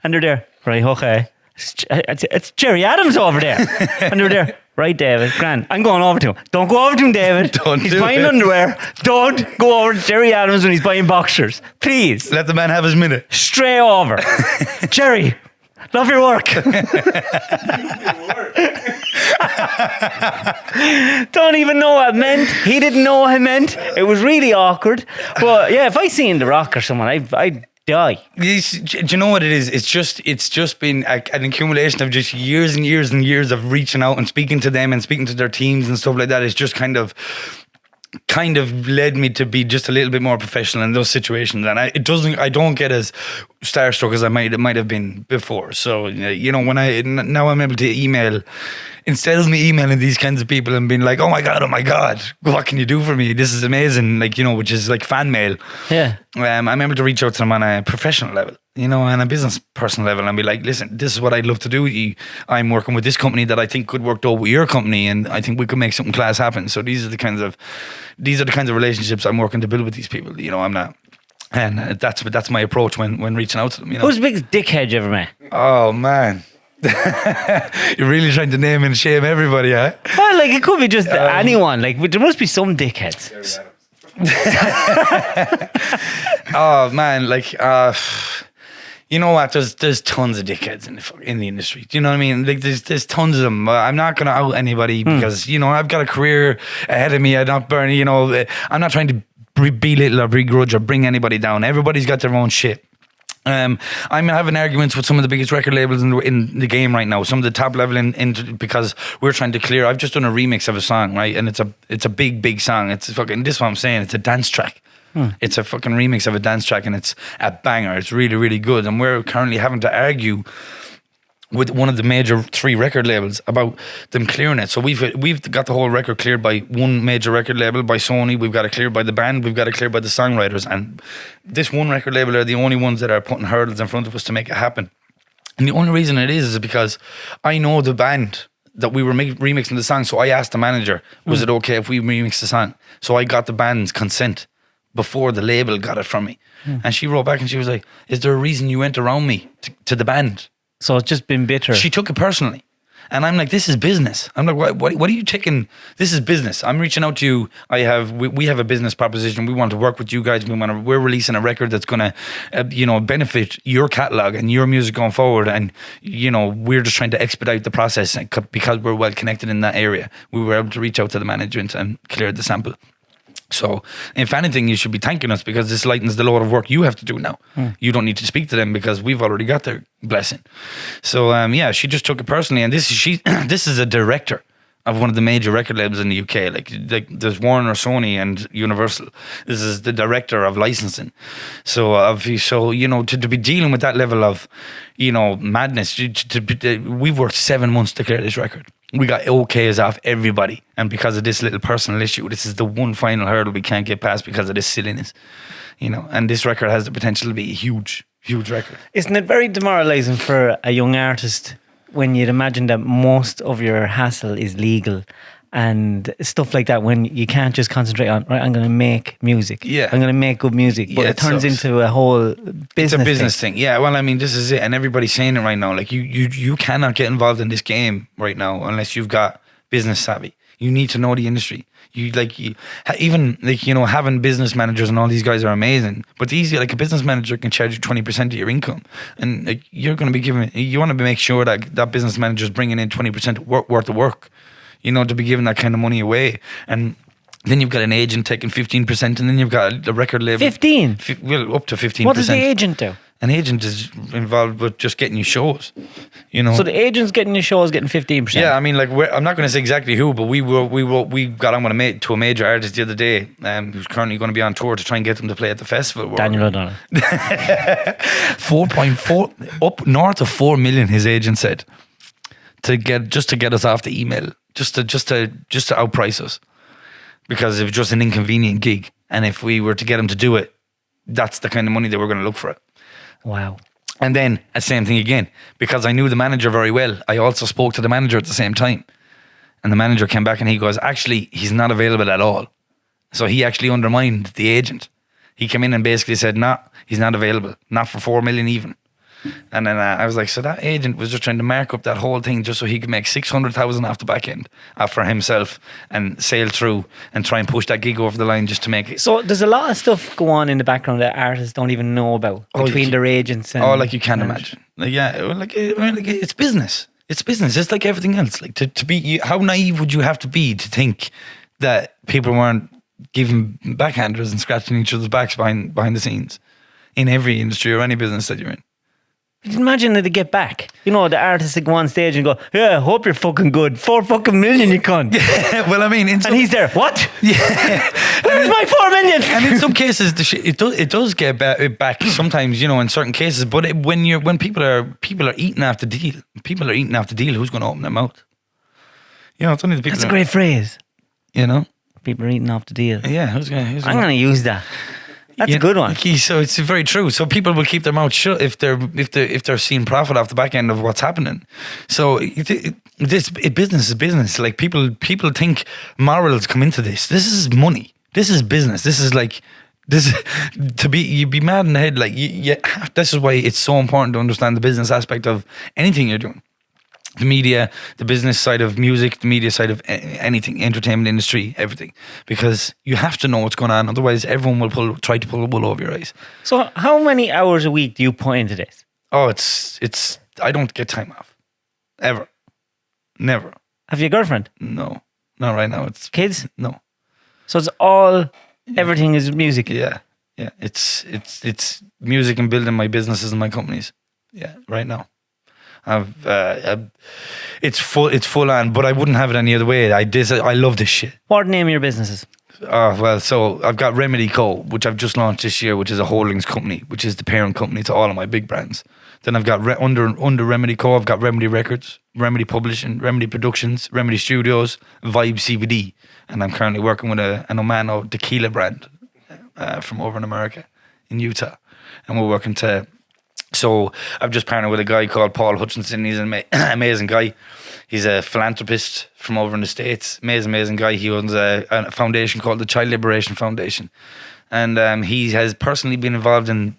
And they're there. Right, okay. It's Jerry Adams over there. And they're there. "Right, David, grand. I'm going over to him." "Don't go over to him, David. He's buying underwear. Don't go over to Jerry Adams when he's buying boxers. Please. Let the man have his minute." Straight over. "Jerry, love your work." Don't even know what it meant. He didn't know what it meant. It was really awkward. But yeah, if I seen The Rock or someone, I'd die. Do you know what it is? It's just been an accumulation of just years and years and years of reaching out and speaking to them and speaking to their teams and stuff like that. It's just kind of led me to be just a little bit more professional in those situations, and I don't get as starstruck as I might have been before. So when now I'm able to email, instead of me emailing these kinds of people and being like, oh my god, what can you do for me? This is amazing, which is like fan mail. Yeah. I'm able to reach out to them on a professional level, on a business person level, and be like, "Listen, this is what I'd love to do with you. I'm working with this company that I think could work out with your company, and I think we could make something class happen." So these are the kinds of relationships I'm working to build with these people. I'm not, and that's my approach when reaching out to them. Who's the biggest dickhead you ever met? Oh man. You're really trying to name and shame everybody, huh? Well, it could be just anyone. There must be some dickheads. Oh man, you know what? There's tons of dickheads in the industry. Do you know what I mean? There's tons of them. I'm not gonna out anybody because I've got a career ahead of me. I'm not burning. I'm not trying to belittle or begrudge or bring anybody down. Everybody's got their own shit. I'm having arguments with some of the biggest record labels in the game right now. Some of the top level because we're trying to clear. I've just done a remix of a song, right? And it's a big song. It's fucking. This is what I'm saying. It's a dance track. It's a fucking remix of a dance track, and it's a banger. It's really, really good. And we're currently having to argue with one of the major 3 record labels about them clearing it. So we've got the whole record cleared by one major record label, by Sony. We've got it cleared by the band. We've got it cleared by the songwriters. And this one record label are the only ones that are putting hurdles in front of us to make it happen. And the only reason it is because I know the band that we were remixing the song. So I asked the manager, was it okay if we remix the song? So I got the band's consent before the label got it from me. And she wrote back and she was like, is there a reason you went around me to the band? So it's just been bitter. She took it personally. And I'm like, this is business. I'm like, what are you taking? This is business. I'm reaching out to you. We have a business proposition. We want to work with you guys. We're releasing a record that's going to, benefit your catalog and your music going forward. And, we're just trying to expedite the process because we're well connected in that area. We were able to reach out to the management and clear the sample. So, if anything, you should be thanking us because this lightens the load of work you have to do now. You don't need to speak to them because we've already got their blessing. So, she just took it personally. And this is a director of one of the major record labels in the UK. Like there's Warner, Sony, and Universal. This is the director of licensing. So, to be dealing with that level of, madness, we've worked 7 months to clear this record. We got OKs off everybody. And because of this little personal issue, this is the one final hurdle we can't get past because of this silliness. And this record has the potential to be a huge, huge record. Isn't it very demoralising for a young artist when you'd imagine that most of your hassle is legal and stuff like that, when you can't just concentrate on, right, I'm going to make music. Yeah. I'm going to make good music. But it turns into a whole business It's a business thing. Yeah, well, I mean, this is it. And everybody's saying it right now. Like, you cannot get involved in this game right now unless you've got business savvy. You need to know the industry. Having business managers and all these guys are amazing. But a business manager can charge you 20% of your income. And you're going to be you want to make sure that business manager is bringing in 20% worth of work. To be giving that kind of money away. And then you've got an agent taking 15%, and then you've got a record label. 15? Well, up to 15%. What does the agent do? An agent is involved with just getting you shows, So the agent's getting your shows, getting 15%? Yeah, I mean, I'm not going to say exactly who, but we got on to a major artist the other day who's currently going to be on tour to try and get them to play at the festival. Daniel O'Donnell. 4.4, up north of 4 million, his agent said, to get us off the email. Just to outprice us, because it was just an inconvenient gig, and if we were to get him to do it, that's the kind of money they were going to look for it. Wow. And then the same thing again, because I knew the manager very well. I also spoke to the manager at the same time, and the manager came back and he goes, actually, he's not available at all. So he actually undermined the agent. He came in and basically said, nah, he's not available, not for 4 million even. And then I was like, so that agent was just trying to mark up that whole thing just so he could make 600,000 off the back end for himself and sail through and try and push that gig over the line just to make it. So there's a lot of stuff go on in the background that artists don't even know about between their agents and... like you can't imagine. It's business. It's business. It's like everything else. Like to be, how naive would you have to be to think that people weren't giving backhanders and scratching each other's backs behind the scenes in every industry or any business that you're in? Imagine that they get back. The artists that go on stage and go, yeah, hope you're fucking good. 4 fucking million, you cunt. Yeah, well, I mean... and he's there, what? Yeah. Where's my 4 million? And in some cases, it does get back sometimes, in certain cases. But when people are eating off the deal, who's going to open their mouth? It's only the people... That's a great phrase. People are eating off the deal. Yeah, I'm going to use that. That's a good one. So it's very true. So people will keep their mouth shut if they're seeing profit off the back end of what's happening. So business is business. Like people think morals come into this. This is money. This is business. This is like this. You'd be mad in the head. Like this is why it's so important to understand the business aspect of anything you're doing. The media, the business side of music, the media side of anything, entertainment industry, everything. Because you have to know what's going on. Otherwise, everyone will try to pull the wool over your eyes. So how many hours a week do you put into this? Oh, it's I don't get time off. Ever. Never. Have you a girlfriend? No. Not right now. It's kids? No. So it's all, everything is music? Yeah. Yeah. It's music and building my businesses and my companies. Yeah, right now. It's full on, but I wouldn't have it any other way. I love this shit. What name of your businesses? So I've got Remedy Co, which I've just launched this year, which is a holdings company, which is the parent company to all of my big brands. Then I've got under Remedy Co, I've got Remedy Records, Remedy Publishing, Remedy Productions, Remedy Studios, Vibe CBD, and I'm currently working with an Omano tequila brand from over in America, in Utah, and we're working to. So I've just partnered with a guy called Paul Hutchinson. He's an amazing guy. He's a philanthropist from over in the States. Amazing guy. He owns a foundation called the Child Liberation Foundation. And he has personally been involved in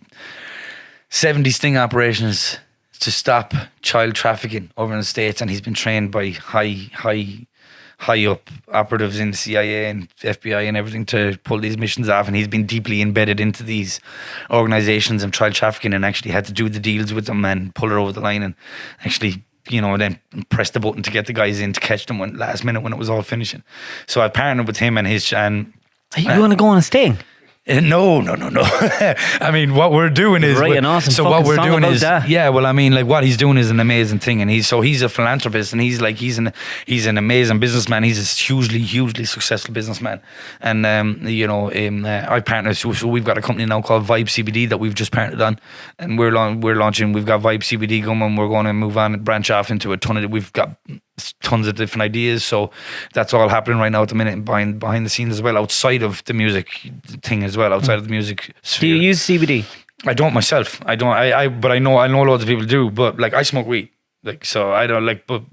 70 sting operations to stop child trafficking over in the States. And he's been trained by high up operatives in the CIA and FBI and everything to pull these missions off, and he's been deeply embedded into these organizations and child trafficking, and actually had to do the deals with them and pull it over the line, and actually, then press the button to get the guys in to catch them when last minute when it was all finishing. So I partnered with him and his and are you going to go on a sting? No. I mean, what we're doing is right, an awesome. So what we're doing is that. what he's doing is an amazing thing, and he's a philanthropist, and he's an amazing businessman. He's a hugely successful businessman, and I partnered. So we've got a company now called Vibe CBD that we've just partnered on, and we're launching. We've got Vibe CBD going. We're going to move on and branch off into a ton of. We've got tons of different ideas, so that's all happening right now at the minute behind the scenes as well, outside of the music thing as well, outside of the music sphere. Do you use CBD? I don't myself. I don't. But I know loads of people do. But like, I smoke weed. Like, so I don't like. But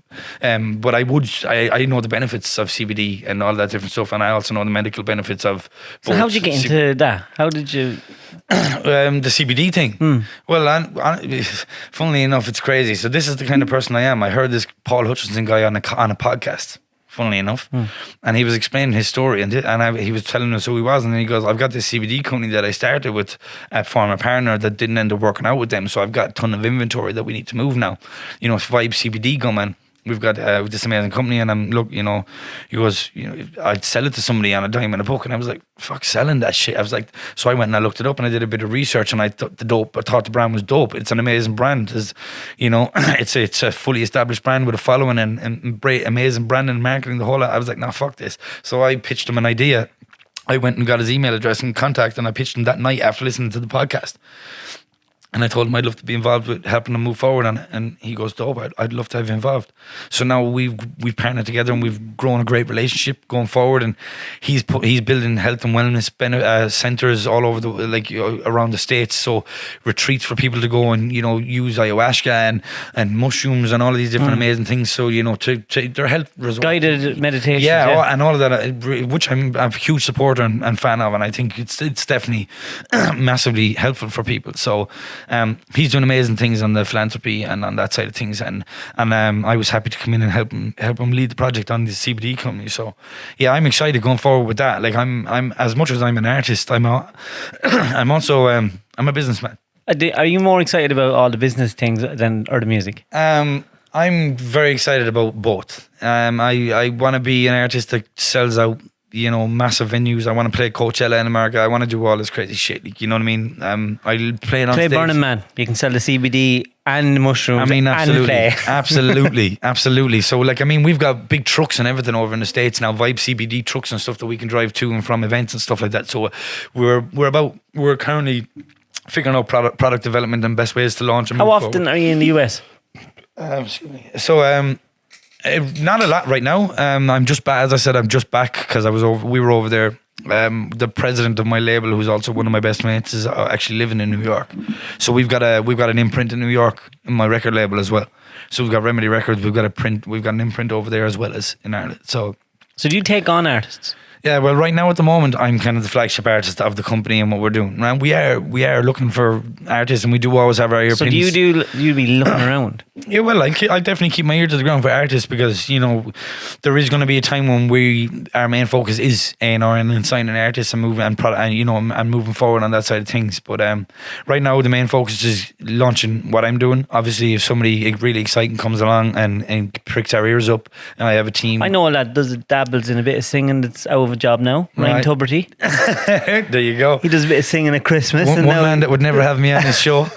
I would. I know the benefits of CBD and all that different stuff, and I also know the medical benefits of. So how did you get into that? How did you? The CBD thing. Well, funnily enough, it's crazy. So this is the kind of person I am. I heard this Paul Hutchinson guy on a podcast. Funnily enough, and he was explaining his story, and he was telling us who he was, and then he goes, "I've got this CBD company that I started with a former partner that didn't end up working out with them, so I've got a ton of inventory that we need to move now. Vibe CBD coming. We've got this amazing company, and he goes, I'd sell it to somebody on a dime in a book, and I was like, fuck, selling that shit. I was like, so I went and I looked it up, and I did a bit of research, and I thought the brand was dope. It's an amazing brand. It's a fully established brand with a following and amazing brand and marketing, the whole lot. I was like, nah, fuck this. So I pitched him an idea. I went and got his email address and contact, and I pitched him that night after listening to the podcast. And I told him I'd love to be involved with helping him move forward on it. And he goes, dope, I'd love to have you involved. So now we've partnered together, and we've grown a great relationship going forward. And he's building health and wellness centers all over around the States. So retreats for people to go and, use ayahuasca and mushrooms and all of these different amazing things. So, to their health results. Guided meditation. Yeah, and all of that, which I'm a huge supporter and fan of. And I think it's definitely massively helpful for people. So, he's doing amazing things on the philanthropy and on that side of things, and I was happy to come in and help him lead the project on the CBD company. So yeah, I'm excited going forward with that. Like, I'm as much as I'm an artist, I'm also I'm a businessman. Are you more excited about all the business things or the music? I'm very excited about both. I want to be an artist that sells out, massive venues. I want to play Coachella in America. I want to do all this crazy shit. Like, you know what I mean? I'll play it on stage. Burning Man. You can sell the CBD and the mushrooms. I mean, absolutely, and play. absolutely. So, like, I mean, we've got big trucks and everything over in the States now. Vibe CBD trucks and stuff that we can drive to and from events and stuff like that. So, we're currently figuring out product development and best ways to launch. And how often are you in the US? Not a lot right now. I'm just back. As I said, I'm just back because we were over there. The president of my label, who's also one of my best mates, is actually living in New York. So we've got an imprint in New York in my record label as well. So we've got Remedy Records. We've got an imprint over there as well as in Ireland. So do you take on artists? Yeah, well, right now at the moment, I'm kind of the flagship artist of the company and what we're doing. And we are looking for artists, and we do always have our ear. So you be looking around? Yeah, well, I'll definitely keep my ear to the ground for artists, because there is going to be a time when our main focus is A&R and signing artists and moving and moving forward on that side of things. But right now the main focus is launching what I'm doing. Obviously, if somebody really exciting comes along and pricks our ears up, and I have a team. I know a lad dabbles in a bit of singing that's out of a job now. Ryan Tuberty. There you go. He does a bit of singing at Christmas. One man that would never have me on his show.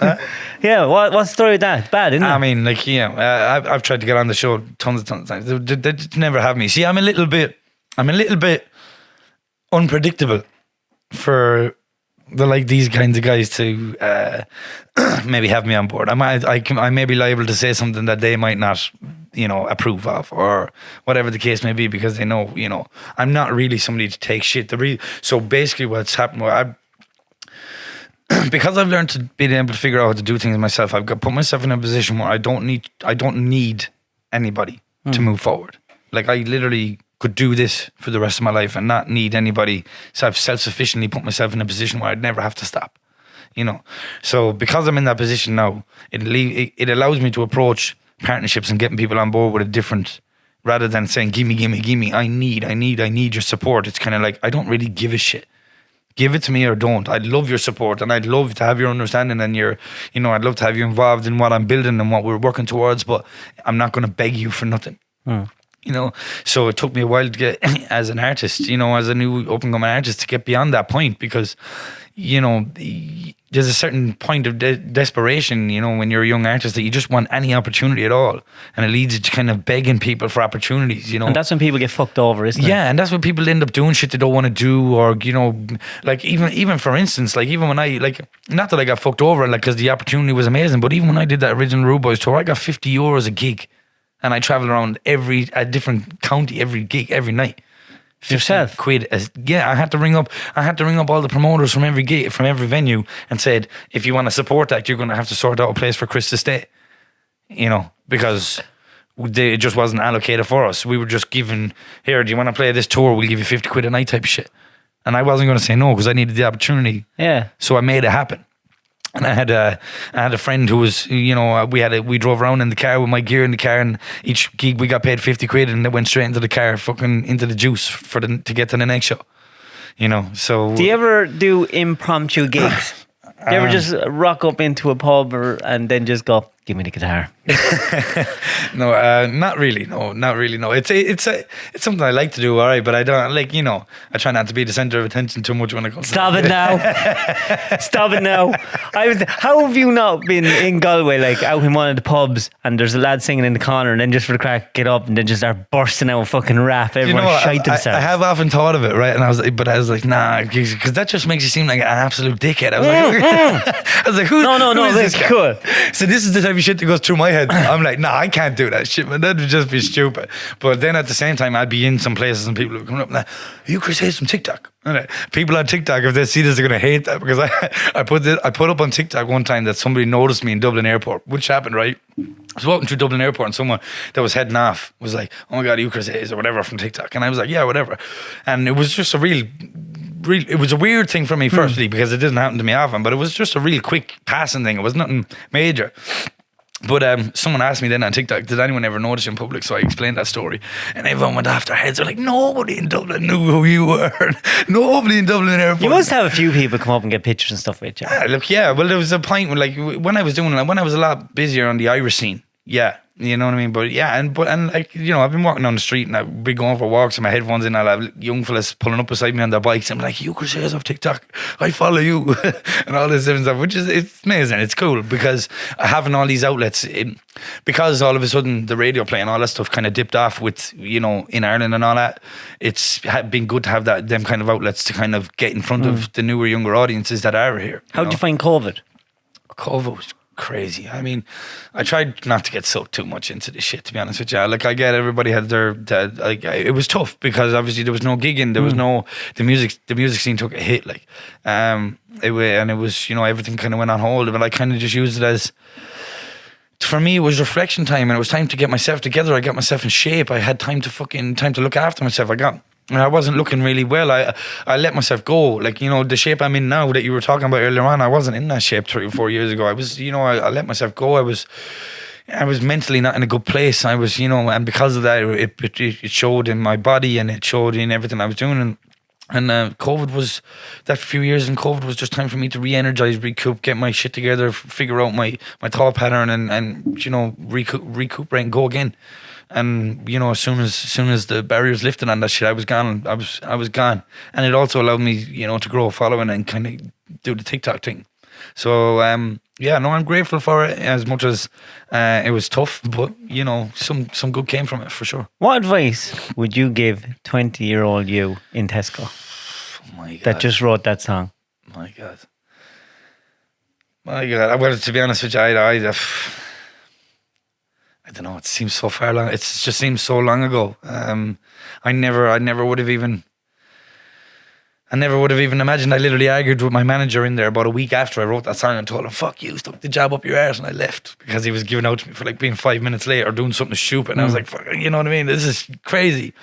Yeah, what's the story with that? It's bad, isn't it? I mean, I've tried to get on the show tons of times. They never have me. See, I'm a little bit unpredictable for these kinds of guys to maybe have me on board. I may be liable to say something that they might not, approve of, or whatever the case may be, because they know, I'm not really somebody to take shit. So basically what's happened, because I've learned to be able to figure out how to do things myself, I've put myself in a position where I don't need anybody to move forward. Like, I literally could do this for the rest of my life and not need anybody. So I've self-sufficiently put myself in a position where I'd never have to stop, So because I'm in that position now, it allows me to approach partnerships and getting people on board with a different, rather than saying, give me, I need your support. It's kind of like, I don't really give a shit. Give it to me or don't. I'd love your support, and I'd love to have your understanding, and I'd love to have you involved in what I'm building and what we're working towards, but I'm not going to beg you for nothing. So it took me a while to get, as an artist, as a new up-and-coming artist, to get beyond that point, because, there's a certain point of desperation, when you're a young artist, that you just want any opportunity at all, and it leads you to kind of begging people for opportunities, And that's when people get fucked over, isn't it? Yeah, and that's when people end up doing shit they don't want to do, or like even for instance, like even when I not that I got fucked over, like, because the opportunity was amazing, but even when I did that original Rude Boys tour, I got €50 a gig, and I traveled around a different county every gig every night. Yourself? £50. I had to ring up all the promoters from every gig, from every venue, and said, if you want to support that, you're going to have to sort out a place for Chris to stay. Because it just wasn't allocated for us. We were just given, here, do you want to play this tour? We'll give you £50 a night type of shit. And I wasn't going to say no, because I needed the opportunity. Yeah. So I made it happen. And I had a friend who was, we drove around in the car with my gear in the car, and each gig we got paid £50, and it went straight into the car, fucking into the juice to get to the next show. So. Do you ever do impromptu gigs? Do you ever just rock up into a pub and then just go, give me the guitar? No, not really. No, not really. No, it's something I like to do. All right, but I don't I try not to be the center of attention too much when I come. Stop it now! Stop it now! How have you not been in Galway, like out in one of the pubs, and there's a lad singing in the corner, and then just for the crack, get up and then just start bursting out a fucking rap. Everyone shite themselves. I have often thought of it, right? And I was like, nah, because that just makes you seem like an absolute dickhead. I was like, who? No, that's cool. So this is the type of shit that goes through my head. I'm like, nah, I can't do that shit, man. That would just be stupid. But then at the same time, I'd be in some places and people would come up and like, you Chris Haze from TikTok. And people on TikTok, if they see this, they're gonna hate that, because I put up on TikTok one time that somebody noticed me in Dublin Airport, which happened, right? I was walking through Dublin Airport and someone that was heading off was like, oh my God, you Chris Haze or whatever from TikTok. And I was like, yeah, whatever. And it was just it was a weird thing for me, firstly, because it didn't happen to me often, but it was just a real quick passing thing. It was nothing major. But someone asked me then on TikTok, did anyone ever notice you in public? So I explained that story, and everyone went off their heads. They're like, nobody in Dublin knew who you were. Nobody in Dublin Airport. You must have a few people come up and get pictures and stuff with you. Yeah, well, there was a point when, like, when I was a lot busier on the Irish scene. Yeah. You know what I mean? But yeah, and like, I've been walking down the street and I've been going for walks with my headphones in. I'll have young fellas pulling up beside me on their bikes. I'm like, you Chris Haze off TikTok, I follow you, and all this different stuff, which is, it's amazing. It's cool because having all these outlets, because all of a sudden the radio play and all that stuff kind of dipped off with, in Ireland and all that. It's been good to have them kind of outlets to kind of get in front of the newer, younger audiences that are here. How did you find COVID? COVID was crazy. I mean, I tried not to get sucked too much into this shit, to be honest with you. Like, I get everybody had it was tough because obviously there was no gigging, there was no, the music scene took a hit, like, it was, everything kind of went on hold, but I kind of just used it as, for me, it was reflection time, and it was time to get myself together. I got myself in shape. I had time to look after myself. And I wasn't looking really well. I let myself go. Like, the shape I'm in now that you were talking about earlier on, I wasn't in that shape 3 or 4 years ago. I was, I let myself go. I was mentally not in a good place. I was, and because of that, it showed in my body, and it showed in everything I was doing. And COVID was, that few years in COVID was just time for me to re-energize, recoup, get my shit together, figure out my thought pattern, and recuperate and go again. And as soon as the barriers lifted on that shit, I was gone. I was gone, and it also allowed me, to grow a following and kind of do the TikTok thing. So I'm grateful for it, as much as it was tough. But some good came from it for sure. What advice would you give 20-year-old you in Tesco? My God. that just wrote that song? My God. My God. Well, to be honest with you, I don't know. It seems so far long. It just seems so long ago. I never would have even imagined. I literally argued with my manager in there about a week after I wrote that song and told him, "Fuck you, stuck the job up your arse," and I left because he was giving out to me for like being 5 minutes late or doing something stupid. And I was like, "Fuck," you know what I mean? This is crazy.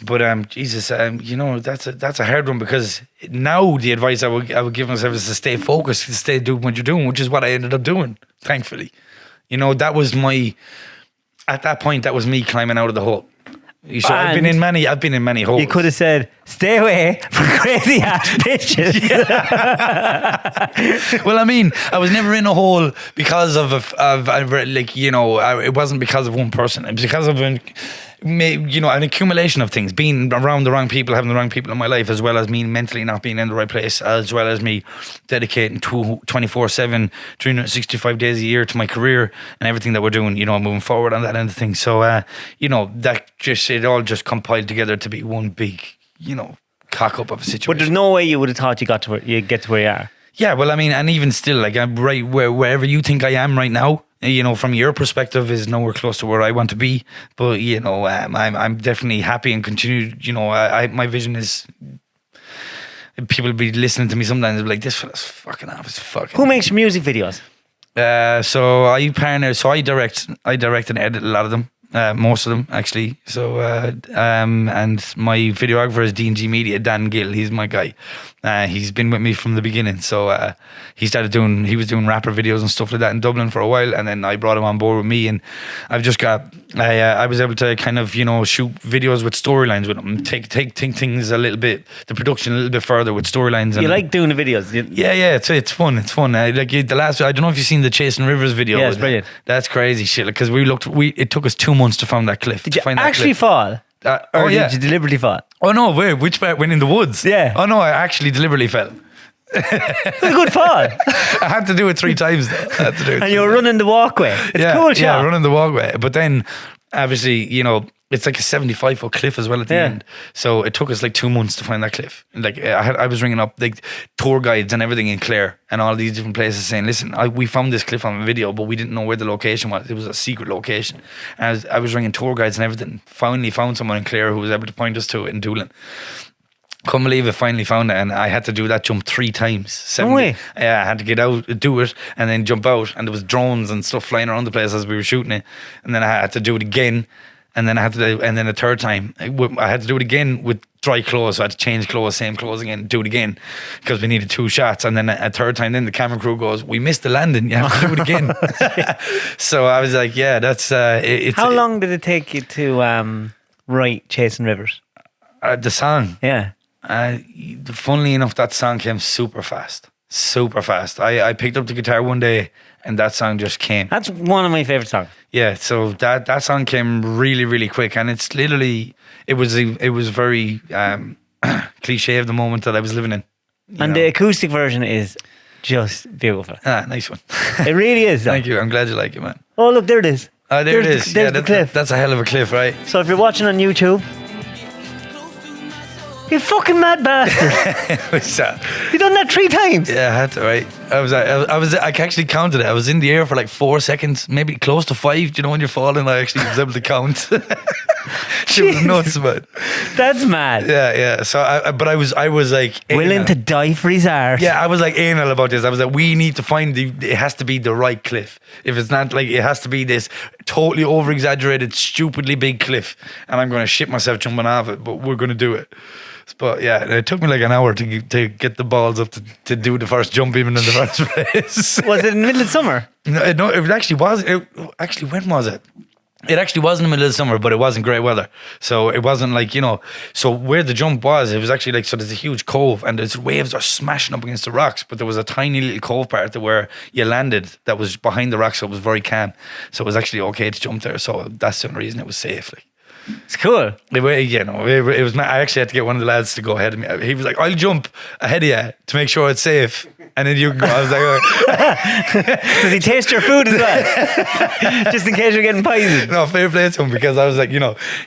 But Jesus, you know, that's a hard one, because now the advice I would give myself is to stay focused, to stay doing what you're doing, which is what I ended up doing, thankfully. You know, that was at that point, that was me climbing out of the hole. So I've been in many holes. You could have said, "Stay away from crazy ass bitches." Well, I mean, I was never in a hole because of like, you know, it wasn't because of one person. It was because of an accumulation of things, being around the wrong people, having the wrong people in my life, as well as me mentally not being in the right place, as well as me dedicating 24/7, 365 days a year to my career and everything that we're doing, you know, moving forward on that end of things. So, you know, it all just compiled together to be one big, you know, cock up of a situation. But there's no way you would have thought you get to where you are. Yeah, well, I mean, and even still, like, I'm right wherever you think I am right now, you know, from your perspective, is nowhere close to where I want to be. But, you know, I'm definitely happy and continue. You know, my vision is, people be listening to me sometimes and be like, "This fella's fucking off. It's fucking." Who makes your music videos? So I direct and edit a lot of them. Most of them, actually. So, and my videographer is D&G Media, Dan Gill. He's my guy. He's been with me from the beginning. So he was doing rapper videos and stuff like that in Dublin for a while, and then I brought him on board with me, and I've just I was able to kind of, you know, shoot videos with storylines with him, take things a little bit, the production a little bit further with storylines. You like doing the videos? Yeah, it's fun. It's fun. I don't know if you've seen the Chasing Rivers video. Yeah, it's brilliant. That's crazy shit. Because it took us 2 months to find that cliff. Did you actually fall? Or did you deliberately fall? Oh no, wait, which part went in the woods? Yeah. Oh no, I actually deliberately fell. It was a good fall. I had to do it 3 times though. And you were running the walkway. It's cool, yeah, running the walkway. But then, obviously, you know, it's like a 75-foot cliff as well at the end. So it took us like 2 months to find that cliff. Like I was ringing up like tour guides and everything in Clare and all these different places saying, "Listen, we found this cliff on a video, but we didn't know where the location was. It was a secret location." And I was ringing tour guides and everything. Finally found someone in Clare who was able to point us to it in Doolin. Couldn't believe it, finally found it, and I had to do that jump 3 times. No way. Yeah, I had to get out, do it, and then jump out, and there was drones and stuff flying around the place as we were shooting it, and then I had to do it again, and then a third time I had to do it again with dry clothes, so I had to change clothes, same clothes again, do it again, because we needed 2 shots, and then a third time, then the camera crew goes, "We missed the landing, you have to do it again." So I was like, yeah, that's How long did it take you to write Chasing Rivers? The song? Yeah. Funnily enough, that song came super fast. I picked up the guitar one day and that song just came. That's one of my favorite songs. Yeah, so that song came really, really quick, and it's literally, it was very cliche of the moment that I was living in. And the acoustic version is just beautiful. Nice one. It really is, though. Thank you. I'm glad you like it, man. Oh, look, there it is. There it is. There's the cliff. That's a hell of a cliff, right? So if you're watching on YouTube, you fucking mad bastard. What's that? You done that 3 times. Yeah, I had to, right? I actually counted it. I was in the air for like 4 seconds, maybe close to 5. Do you know when you're falling? I actually was able to count. Shit was nuts, man. That's mad. Yeah. So, I was like willing to die for his art. Yeah, I was like anal about this. I was like, we need to find it has to be the right cliff. If it's not, like, it has to be this totally over exaggerated, stupidly big cliff, and I'm going to shit myself jumping off it. But we're going to do it. But yeah, it took me like an hour to get the balls up to do the first jump even in the first place. Was it in the middle of summer? No, it actually was. Actually, when was it? It actually was in the middle of the summer, but it wasn't great weather. So it wasn't like, you know, so where the jump was, it was actually like, so there's a huge cove and there's waves are smashing up against the rocks, but there was a tiny little cove part where you landed that was behind the rocks, so it was very calm. So it was actually okay to jump there. So that's the only reason it was safe. Like. It's cool. It was. I actually had to get one of the lads to go ahead of me. He was like, "I'll jump ahead of you to make sure it's safe." And then you can go, I was like, Does he taste your food as well? Just in case you're getting poisoned. no, fair play to him, because I was like,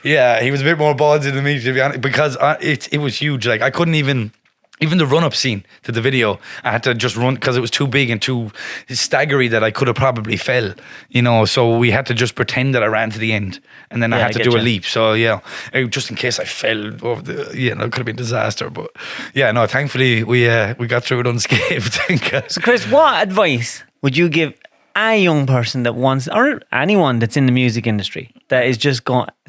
yeah, he was a bit more ballsy than me, to be honest, because it was huge. Like, I couldn't even the run-up scene to the video, I had to just run because it was too big and too staggery that I could have probably fell, so we had to just pretend that I ran to the end, and then I had to do a leap. So just in case I fell over it could have been a disaster. But thankfully we got through it unscathed. Thank God. So Chris, what advice would you give a young person that wants, or anyone that's in the music industry that is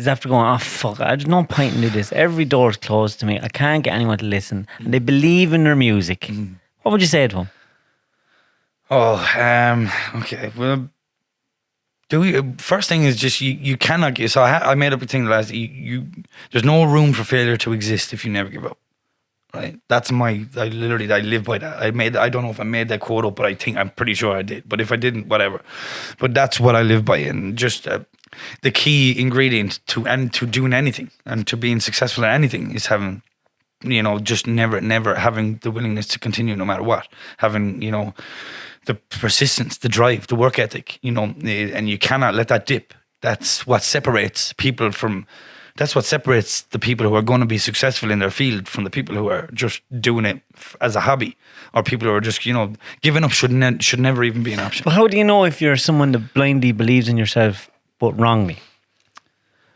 after going, oh fuck, there's no point in doing this. Every door is closed to me. I can't get anyone to listen, and they believe in their music. What would you say to them? Okay. Well, first thing is just you cannot give. So I made up a thing last. There's no room for failure to exist if you never give up. Right, that's I live by that. I don't know if I made that quote up, but I'm pretty sure I did. But if I didn't, whatever. But that's what I live by, and just the key ingredient to doing anything and to being successful at anything is having, just never having the willingness to continue no matter what. Having, the persistence, the drive, the work ethic, and you cannot let that dip. That's what separates people from. That's what separates the people who are going to be successful in their field from the people who are just doing it as a hobby, or people who are just, giving up should never even be an option. But how do you know if you're someone that blindly believes in yourself but wrongly?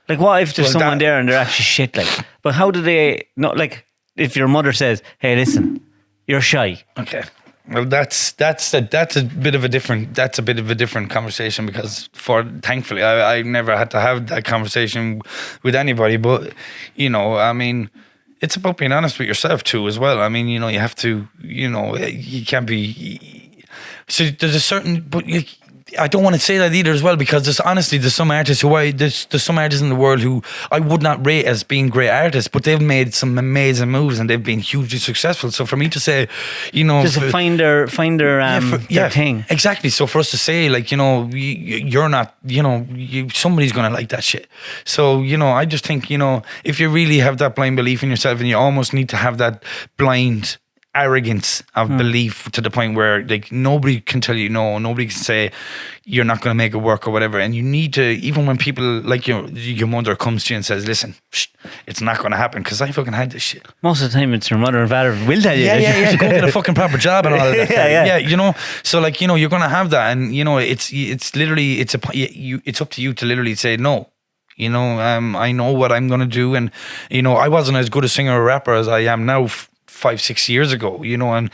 Like, what if there's someone there and they're actually shit? Like, but how do they not? Like, if your mother says, "Hey, listen, you're shy." Okay. Well, that's a bit of a different conversation, because thankfully I never had to have that conversation with anybody. But I mean, it's about being honest with yourself too as well. I mean, you have to, you can't be. So there's a certain, but I don't want to say that either as well, because there's some artists there's some artists in the world who I would not rate as being great artists, but they've made some amazing moves and they've been hugely successful. So for me to say, just find their thing. Exactly. So for us to say, like, you're not, somebody's gonna like that shit. So I just think, if you really have that blind belief in yourself, and you almost need to have that blind arrogance of belief to the point where, like, nobody can tell you no, nobody can say you're not going to make it work or whatever. And you need to, even when people like your mother comes to you and says, listen, it's not going to happen, because I fucking had this shit. Most of the time it's your mother and father will tell you. Yeah, go get a fucking proper job and all of that. Yeah, so like, you're going to have that, and it's literally, it's up to you to literally say no. I know what I'm going to do, and I wasn't as good a singer or rapper as I am now 5-6 years ago, and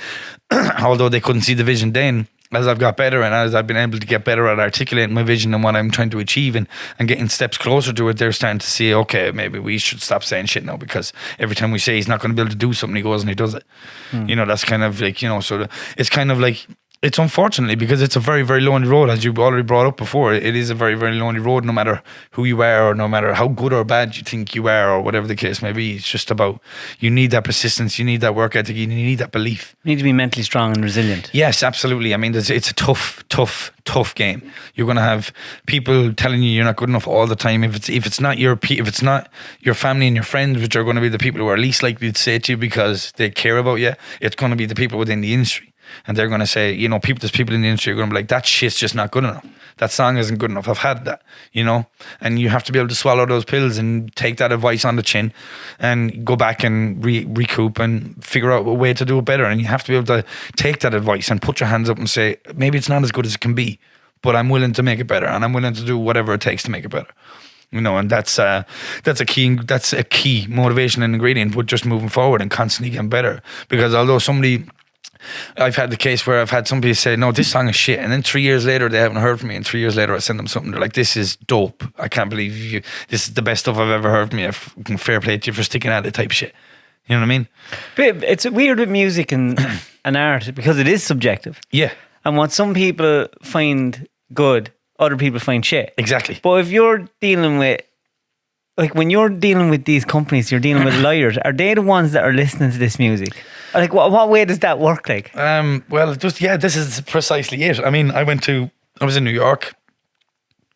although they couldn't see the vision then, as I've got better and as I've been able to get better at articulating my vision and what I'm trying to achieve, and getting steps closer to it, they're starting to see, okay, maybe we should stop saying shit now, because every time we say he's not going to be able to do something, he goes and he does it. That's kind of like, so it's kind of like, it's unfortunately, because it's a very, very lonely road, as you've already brought up before. It is a very, very lonely road, no matter who you are, or no matter how good or bad you think you are, or whatever the case may be. It's just about, you need that persistence, you need that work ethic, you need that belief. You need to be mentally strong and resilient. Yes, absolutely. I mean, it's a tough game. You're going to have people telling you you're not good enough all the time. If it's not your family and your friends, which are going to be the people who are least likely to say it to you because they care about you, it's going to be the people within the industry. And they're going to say, there's people in the industry who are going to be like, that shit's just not good enough. That song isn't good enough. I've had that, and you have to be able to swallow those pills and take that advice on the chin and go back and recoup and figure out a way to do it better. And you have to be able to take that advice and put your hands up and say, maybe it's not as good as it can be, but I'm willing to make it better, and I'm willing to do whatever it takes to make it better. And that's a key motivation and ingredient with just moving forward and constantly getting better. Because although I've had the case where I've had somebody say, no, this song is shit, and then 3 years later they haven't heard from me, and 3 years later I send them something, they're like, this is dope, I can't believe you, this is the best stuff I've ever heard from you, fair play to you for sticking at it, type shit. You know what I mean? But it's weird with music and art, because it is subjective. Yeah. And what some people find good, other people find shit. Exactly. But if you're dealing with, like, when you're dealing with these companies, you're dealing with lawyers, are they the ones that are listening to this music? Like, what way does that work? Like, well, this is precisely it. I mean, I was in New York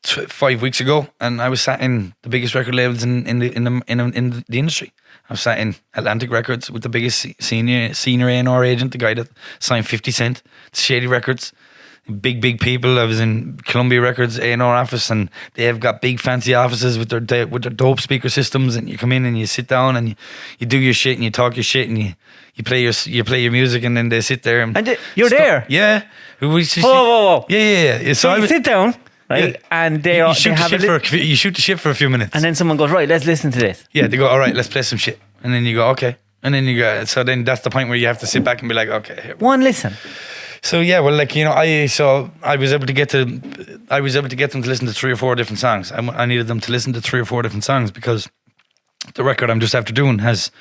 5 weeks ago, and I was sat in the biggest record labels in the industry. I was sat in Atlantic Records with the biggest senior A&R agent, the guy that signed 50 Cent, Shady Records, big people. I was in Columbia Records A&R office, and they have got big fancy offices with their dope speaker systems. And you come in and you sit down and you do your shit and you talk your shit and you play your music, and then they sit there and you're there. Yeah. Whoa. Yeah. So you sit down. Right, yeah. and you shoot the shit for a few minutes, and then someone goes, right, let's listen to this. Yeah, they go, all right, let's play some shit, and then you go, okay, and then you go. So then that's the point where you have to sit back and be like, okay, here. One listen. So yeah, well, like, you know, I was able to get them to listen to 3 or 4 different songs. I needed them to listen to 3 or 4 different songs because the record I'm just after doing has,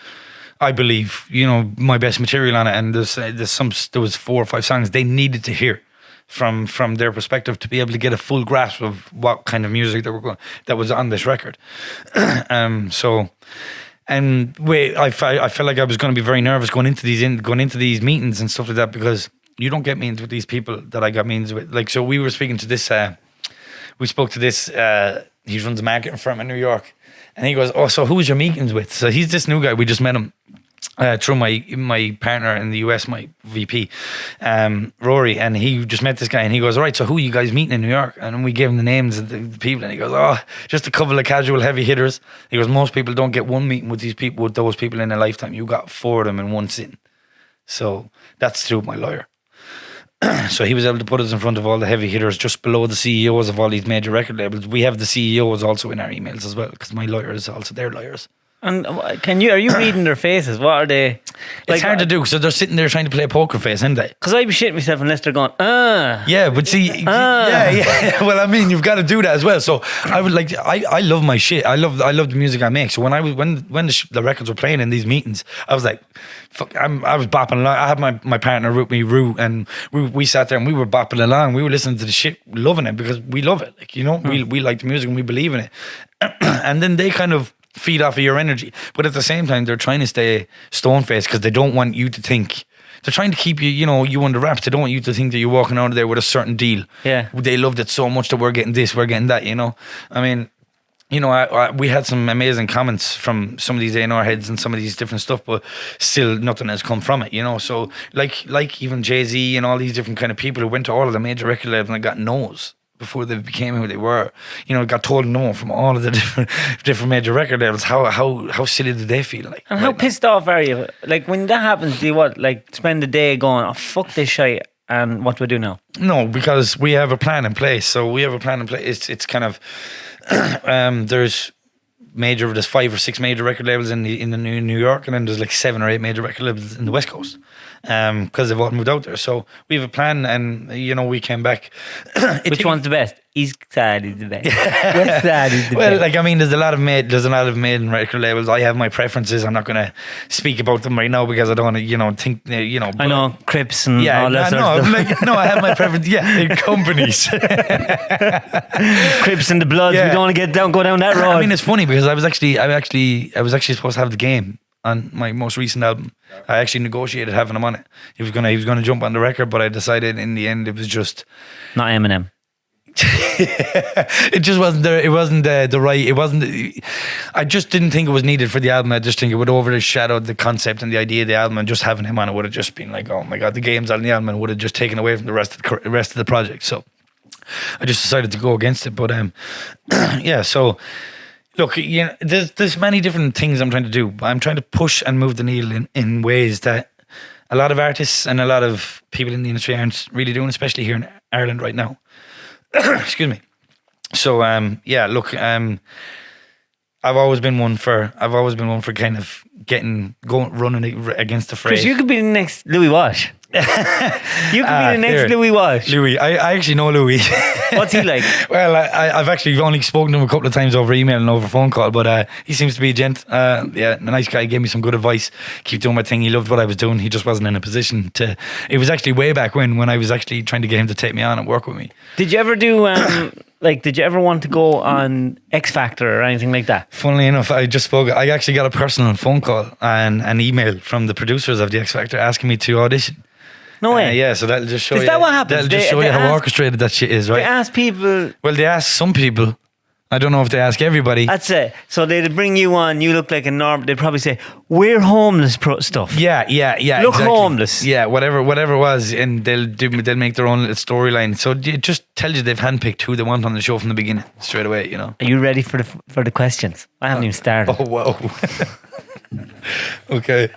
I believe, you know, my best material on it, and there was 4 or 5 songs they needed to hear from their perspective to be able to get a full grasp of what kind of music that was on this record. I felt like I was going to be very nervous going into these meetings and stuff like that, because you don't get meetings with these people that I got meetings with. Like, so we were speaking to this. We spoke to this. He runs a marketing firm in New York, and he goes, "Oh, so who's your meetings with?" So he's this new guy. We just met him. Through my partner in the US, my VP, Rory, and he just met this guy, and he goes, all right, so who are you guys meeting in New York? And we gave him the names of the people, and he goes, oh, just a couple of casual heavy hitters. He goes, most people don't get one meeting with those people in a lifetime. You got 4 of them in one sitting. So that's through my lawyer. So he was able to put us in front of all the heavy hitters just below the CEOs of all these major record labels. We have the CEOs also in our emails as well, because my lawyer is also their lawyers. And are you reading their faces? What are they? It's hard to do, so they're sitting there trying to play a poker face, aren't they? Because I'd be shitting myself unless they're going, Yeah, but see, yeah. Well, I mean, you've got to do that as well. So I would like, I love my shit. I love the music I make. So when the records were playing in these meetings, I was like, fuck, I was bopping along. I had my partner with me, Rue, and we sat there and we were bopping along. We were listening to the shit, loving it, because we love it. Like, you know, we like the music and we believe in it. And then they kind of feed off of your energy, but at the same time they're trying to stay stone-faced because they don't want you to think, they're trying to keep you under wraps. They don't want you to think that you're walking out of there with a certain deal. Yeah, they loved it so much that we're getting this, we're getting that, you know. I mean, you know, we had some amazing comments from some of these A&R heads and some of these different stuff, but still nothing has come from it, you know. So like even Jay-Z and all these different kind of people who went to all of the major record labels and got no's before they became who they were, you know, got told no from all of the different major record labels. How silly did they feel like? And how pissed off are you? Like, when that happens, do you spend the day going, oh, fuck this shit, and what do we do now? No, because we have a plan in place. So we have a plan in place. It's kind of there's 5 or 6 major record labels in the New York, and then there's like 7 or 8 major record labels in the West Coast, because they've all moved out there. So we have a plan, and you know, we came back. Which one's the best? East side is the best. West side is the best. Well, like, I mean, there's a lot of made record labels. I have my preferences. I'm not going to speak about them right now because I don't want to, you know, think, you know. I know, Crips and all that sort of stuff. No, I have my preference. Yeah, companies. Crips and the Bloods. Yeah. We don't want to go down that road. I mean, it's funny because I was actually supposed to have the Game on my most recent album. I actually negotiated having him on it. He was gonna jump on the record, but I decided in the end it was just not Eminem. It just wasn't there. It wasn't the right. It wasn't. I just didn't think it was needed for the album. I just think it would overshadow the concept and the idea of the album, and just having him on it would have just been like, oh my god, the Game's on the album, and would have just taken away from the rest of the project. So I just decided to go against it. But yeah. So look, you know, there's many different things I'm trying to do. I'm trying to push and move the needle in ways that a lot of artists and a lot of people in the industry aren't really doing, especially here in Ireland right now. Excuse me. So yeah, look, I've always been one for kind of running against the fray. Chris, you could be the next Louis Wash. You could be the next Louis Wash. Louis, I actually know Louis. What's he like? Well, I've actually only spoken to him a couple of times over email and over phone call, but he seems to be a gent. Yeah, a nice guy. He gave me some good advice. Keep doing my thing. He loved what I was doing. He just wasn't in a position to. It was actually way back when I was actually trying to get him to take me on and work with me. Did you ever do did you ever want to go on X Factor or anything like that? Funnily enough, I actually got a personal phone call and an email from the producers of the X Factor asking me to audition. No way. Yeah, so that'll just show Is you. that what happens? That'll just show you how orchestrated that shit is, They right? ask people. Well, they ask some people. I don't know if they ask everybody. That's it. So they'd bring you on. You look like a norm. They'd probably say, "We're homeless stuff." Yeah. Look exactly. homeless. Yeah, whatever it was, and they'll make their own little storyline. So it just tells you they've handpicked who they want on the show from the beginning, straight away. You know. Are you ready for the questions? I haven't even started. Oh wow. Okay.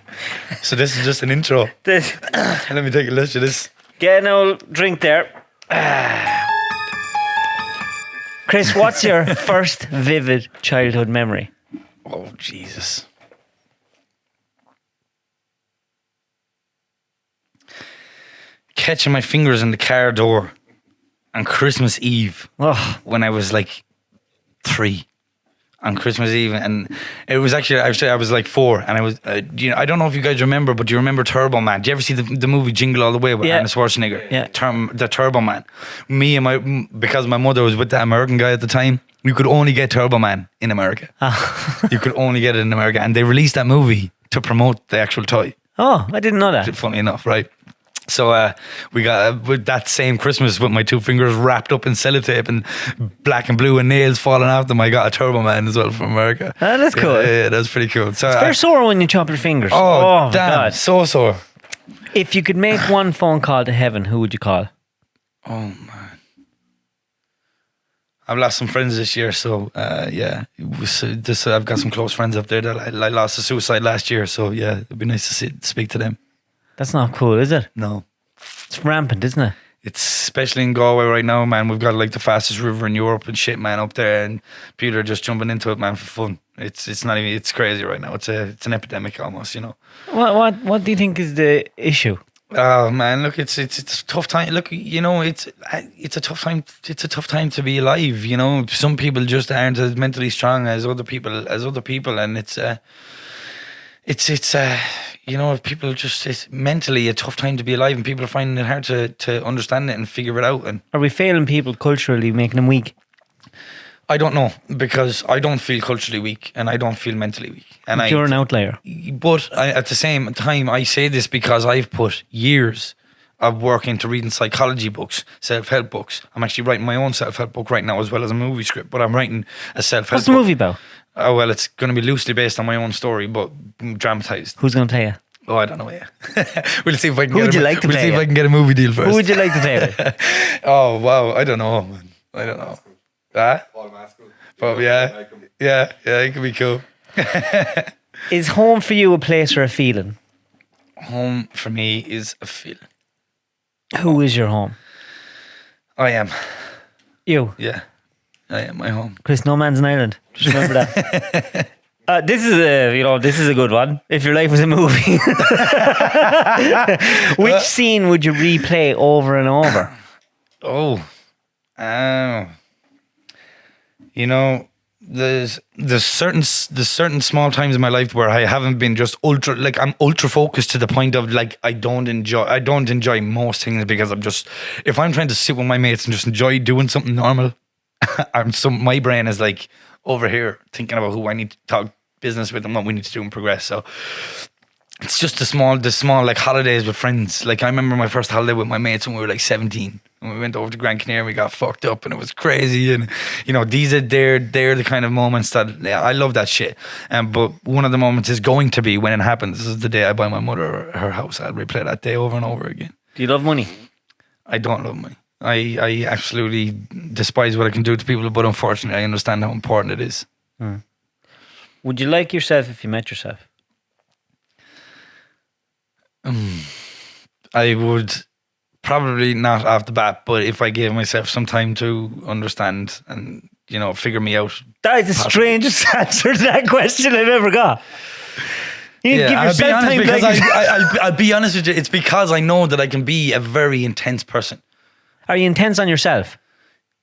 So this is just an intro. Let me take a listen to this. Get an old drink there. Chris, what's your first vivid childhood memory? Oh Jesus. Catching my fingers in the car door on Christmas Eve when I was like 3. On Christmas Eve, and it was actually I was like 4, and I was I don't know if you guys remember, but do you remember Turbo Man? Do you ever see the movie Jingle All the Way with Arnold Schwarzenegger? Yeah. The Turbo Man. Me and because my mother was with the American guy at the time, you could only get Turbo Man in America. You could only get it in America, and they released that movie to promote the actual toy. Oh, I didn't know that. Funny enough, right? So we got with that same Christmas with my 2 fingers wrapped up in sellotape and black and blue and nails falling off them. I got a Turbo Man as well from America. Oh, that's cool. Yeah, that's pretty cool. So It's very sore when you chop your fingers. Oh, my damn, God. so sore. If you could make one phone call to heaven, who would you call? Oh man, I've lost some friends this year. So yeah, I've got some close friends up there that I lost to suicide last year. So yeah, it'd be nice to speak to them. That's not cool, is it? No. It's rampant, isn't it? It's especially in Galway right now, man. We've got like the fastest river in Europe and shit, man, up there, and people are just jumping into it, man, for fun. It's not even. It's crazy right now. It's an epidemic almost, you know. What do you think is the issue? Oh man, look, it's a tough time. Look, you know, it's a tough time. It's a tough time to be alive. You know, some people just aren't as mentally strong as other people, and it's you know, people just, it's mentally a tough time to be alive, and people are finding it hard to understand it and figure it out. And Are we failing people culturally, making them weak? I don't know, because I don't feel culturally weak and I don't feel mentally weak. And You're an outlier. But at the same time, I say this because I've put years of work into reading psychology books, self-help books. I'm actually writing my own self-help book right now, as well as a movie script, but I'm writing a self-help What's the book. movie about? Oh, well, it's going to be loosely based on my own story, but dramatized. Who's going to play you? Oh, I don't know yet. We'll see if I can. Who would you like to We'll play see if you? I can get a movie deal first. Who would you like to play with? Oh wow, I don't know, man. I don't know. But yeah, it could be cool. Is home for you a place or a feeling? Home for me is a feeling. Who is your home? I am. You. Yeah, I am my home. Chris, no man's an island. Just remember that. This is a good one. If your life was a movie, which scene would you replay over and over? You know, there's certain small times in my life where I haven't been just I'm ultra focused to the point of like I don't enjoy most things, because if I'm trying to sit with my mates and just enjoy doing something normal, my brain is like over here thinking about who I need to talk business with and what we need to do and progress. So it's just the small like holidays with friends. Like I remember my first holiday with my mates when we were like 17, and we went over to Gran Canaria and we got fucked up and it was crazy. And you know, they're the kind of moments that I love that shit. But one of the moments is going to be when it happens. This is the day I buy my mother her house. I'll replay that day over and over again. Do you love money? I don't love money. I absolutely despise what I can do to people, but unfortunately I understand how important it is. Would you like yourself if you met yourself? I would probably not off the bat, but if I gave myself some time to understand and, you know, figure me out. That is the strangest answer to that question I've ever got. You need to give yourself time. I'll be honest with you, it's because I know that I can be a very intense person. Are you intense on yourself?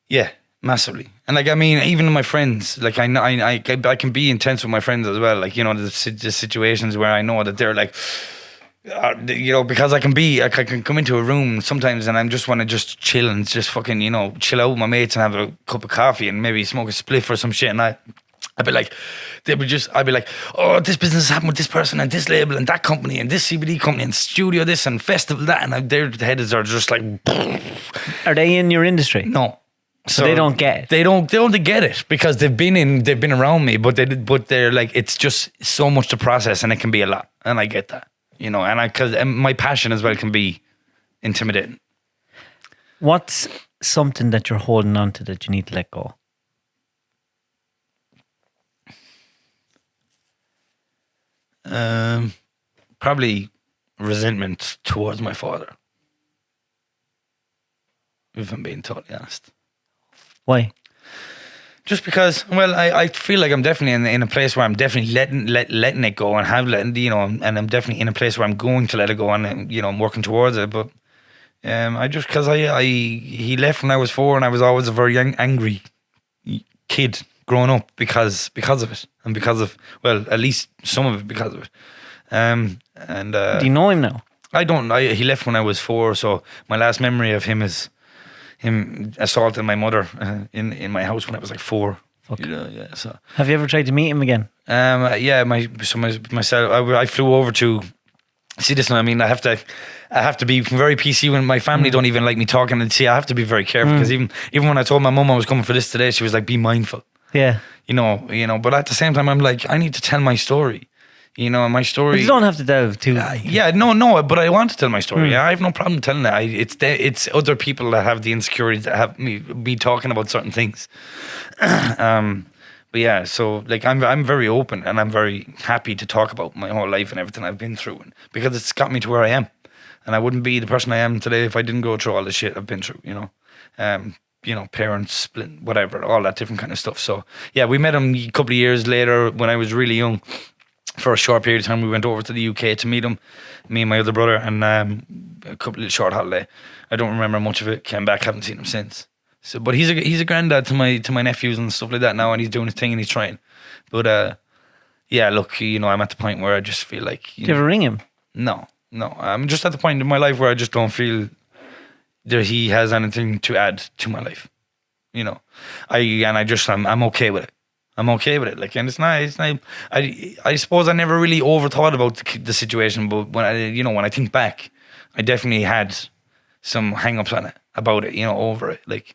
Yeah, massively. And like, I mean, even with my friends, like I can be intense with my friends as well. Like, you know, the situations where I know that they're like, you know, because I can come into a room sometimes and I just want to just chill and just fucking, you know, chill out with my mates and have a cup of coffee and maybe smoke a spliff or some shit. And I'd be like, oh, this business happened with this person and this label and that company and this CBD company and studio this and festival that, and their heads are just like. Are they in your industry? No. So they don't get it. They don't get it because they've been around me, but they're like, it's just so much to process and it can be a lot, and I get that, and my passion as well can be intimidating. What's something that you're holding on to that you need to let go? Probably resentment towards my father, if I'm being totally honest. Why? Just because, well, I feel like I'm definitely in a place where I'm definitely letting it go and and I'm definitely in a place where I'm going to let it go and I'm working towards it. But because he left when I was 4 and I was always a very angry kid growing up because of it and because of, well, at least some of it because of it. Do you know him now? I don't. He left when I was 4, so my last memory of him is him assaulting my mother in my house when I was like 4. Yeah. So have you ever tried to meet him again? Yeah. Myself. I flew over to see this. I mean, I have to be very PC when my family don't even like me talking. And see, I have to be very careful because even when I told my mum I was coming for this today, she was like, "Be mindful." Yeah. But at the same time, I'm like, I need to tell my story. My story. But you don't have to delve too. No, but I want to tell my story. Yeah, I have no problem telling it. It's other people that have the insecurities that have me talking about certain things. But yeah, so like I'm very open and I'm very happy to talk about my whole life and everything I've been through, because it's got me to where I am, and I wouldn't be the person I am today if I didn't go through all the shit I've been through. Parents split, whatever, all that different kind of stuff. So yeah, we met him a couple of years later when I was really young. For a short period of time, we went over to the UK to meet him, me and my other brother, and a couple of short holiday. I don't remember much of it. Came back, haven't seen him since. So, but he's a granddad to my nephews and stuff like that now, and he's doing his thing and he's trying. But yeah, look, I'm at the point where I just feel like. Do you ever ring him? No, I'm just at the point in my life where I just don't feel that he has anything to add to my life. I'm okay with it. I'm okay with it. Like, and it's not. I suppose I never really overthought about the situation, but when I think back, I definitely had some hang-ups on it, about it, over it. Like,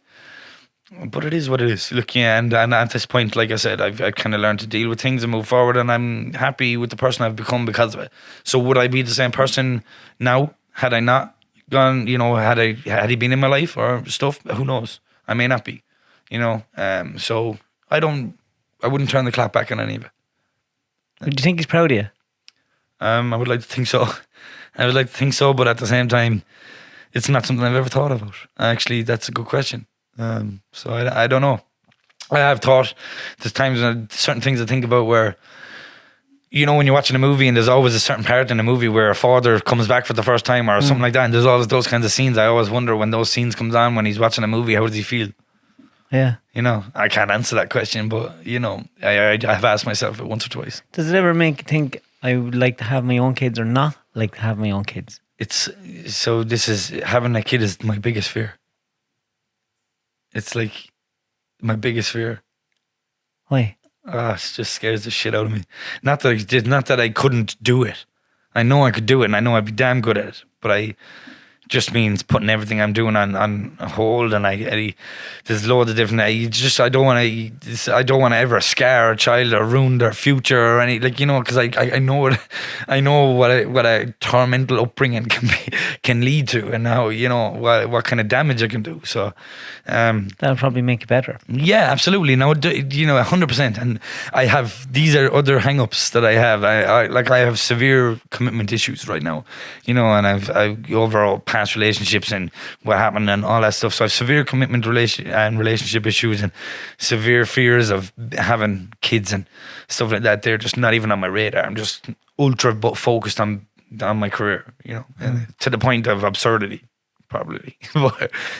but it is what it is. Look, yeah, and at this point, like I said, I've kind of learned to deal with things and move forward, and I'm happy with the person I've become because of it. So would I be the same person now had I not gone? Had he been in my life or stuff? Who knows? I may not be. So I wouldn't turn the clock back on any of it. Do you think he's proud of you? I would like to think so. But at the same time, it's not something I've ever thought about. Actually, that's a good question. So I don't know. I have thought, there's times when certain things I think about where, when you're watching a movie and there's always a certain part in a movie where a father comes back for the first time or something like that, and there's always those kinds of scenes. I always wonder when those scenes comes on when he's watching a movie, how does he feel? Yeah. I can't answer that question, but, I have asked myself it once or twice. Does it ever make you think I would like to have my own kids or not like to have my own kids? Having a kid is my biggest fear. It's like my biggest fear. Why? It just scares the shit out of me. Not that I couldn't do it. I know I could do it and I know I'd be damn good at it, but just means putting everything I'm doing on hold, and there's loads of different. I don't want to ever scar a child or ruin their future or any, because I know what a tormental upbringing can lead to, and how what kind of damage it can do. So that'll probably make it better. Yeah, absolutely. Now 100%. And these are other hang-ups that I have. I have severe commitment issues right now, and I've overall past relationships and what happened and all that stuff. So I have severe commitment relationship issues and severe fears of having kids and stuff like that. They're just not even on my radar. I'm just ultra focused on my career, and to the point of absurdity, probably.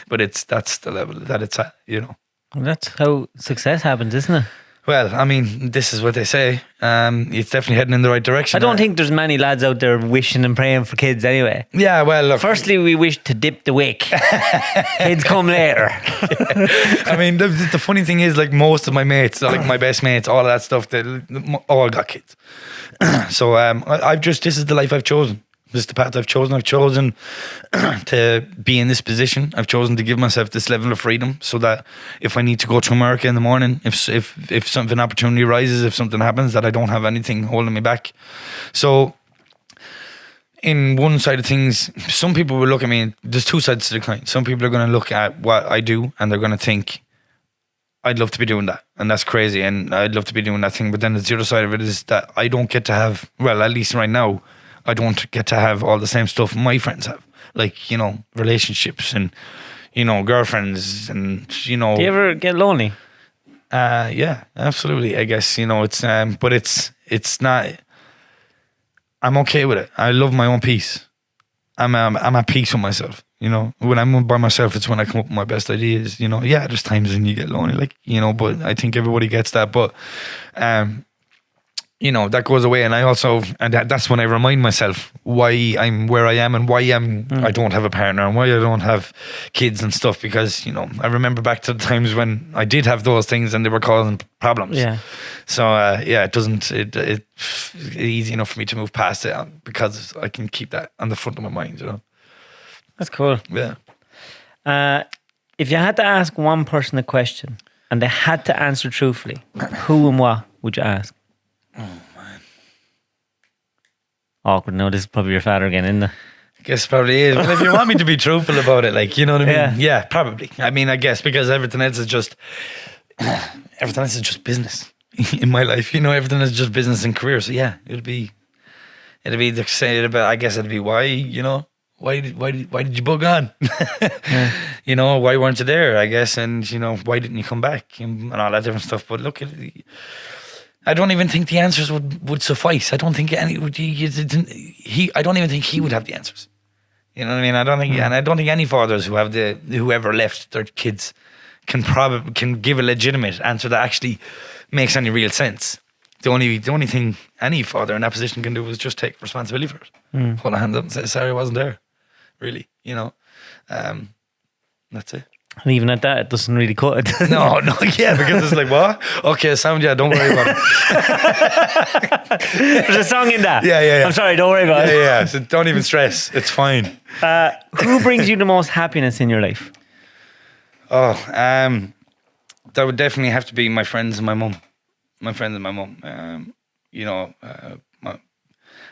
but that's the level that it's at, Well, that's how success happens, isn't it? Well, I mean, this is what they say. It's definitely heading in the right direction. I don't think there's many lads out there wishing and praying for kids anyway. Yeah, well, look. Firstly, we wish to dip the wick. Kids come later. I mean, the funny thing is, like, most of my mates, like my best mates, all of that stuff, they all got kids. So I've just, this is the life I've chosen. This is the path I've chosen. I've chosen to be in this position. I've chosen to give myself this level of freedom so that if I need to go to America in the morning, if something, an opportunity arises, if something happens, that I don't have anything holding me back. So in one side of things, some people will look at me, there's two sides to the coin. Some people are going to look at what I do and they're going to think, I'd love to be doing that. And that's crazy. And I'd love to be doing that thing. But then the other side of it is that I don't get to have, well, at least right now, I don't get to have all the same stuff my friends have. Like, you know, relationships and, you know, girlfriends and, you know. Do you ever get lonely? Yeah, absolutely. I guess, you know, it's, but it's not, I'm okay with it. I love my own peace. I'm at peace with myself. You know, when I'm by myself, it's when I come up with my best ideas. You know, yeah, there's times when you get lonely, like, you know, but I think everybody gets that. But, you know, that goes away. And I also, and that's when I remind myself why I'm where I am and why I don't have a partner and why I don't have kids and stuff. Because, you know, I remember back to the times when I did have those things and they were causing problems. Yeah. So, yeah, it's easy enough for me to move past it because I can keep that on the front of my mind, you know. That's cool. Yeah. If you had to ask one person a question and they had to answer truthfully, who and what would you ask? Oh, man. Awkward. No, this is probably your father again, isn't it? I guess it probably is. Well, if you want me to be truthful about it, like, you know what I mean? Yeah, probably. I mean, I guess because everything else is just business in my life. You know, everything is just business and career. So yeah, it'd be the same. I guess it'd be why, you know, why did you bug on? Yeah. You know, why weren't you there? I guess, and you know, why didn't you come back and all that different stuff. But look, I don't even think the answers would suffice. I don't think I don't even think he would have the answers. You know what I mean? I don't think, and I don't think any fathers who ever left their kids can give a legitimate answer that actually makes any real sense. The only thing any father in that position can do is just take responsibility for it. Hold a hand up and say, sorry, I wasn't there. Really, you know. That's it. And even at that, it doesn't really cut it. No, yeah, because it's like, what? Okay, sound, yeah, don't worry about it. There's a song in that. Yeah. I'm sorry, don't worry about it. Yeah, so don't even stress. It's fine. Who brings you the most happiness in your life? Oh, that would definitely have to be my friends and my mum. My friends and my mum. You know,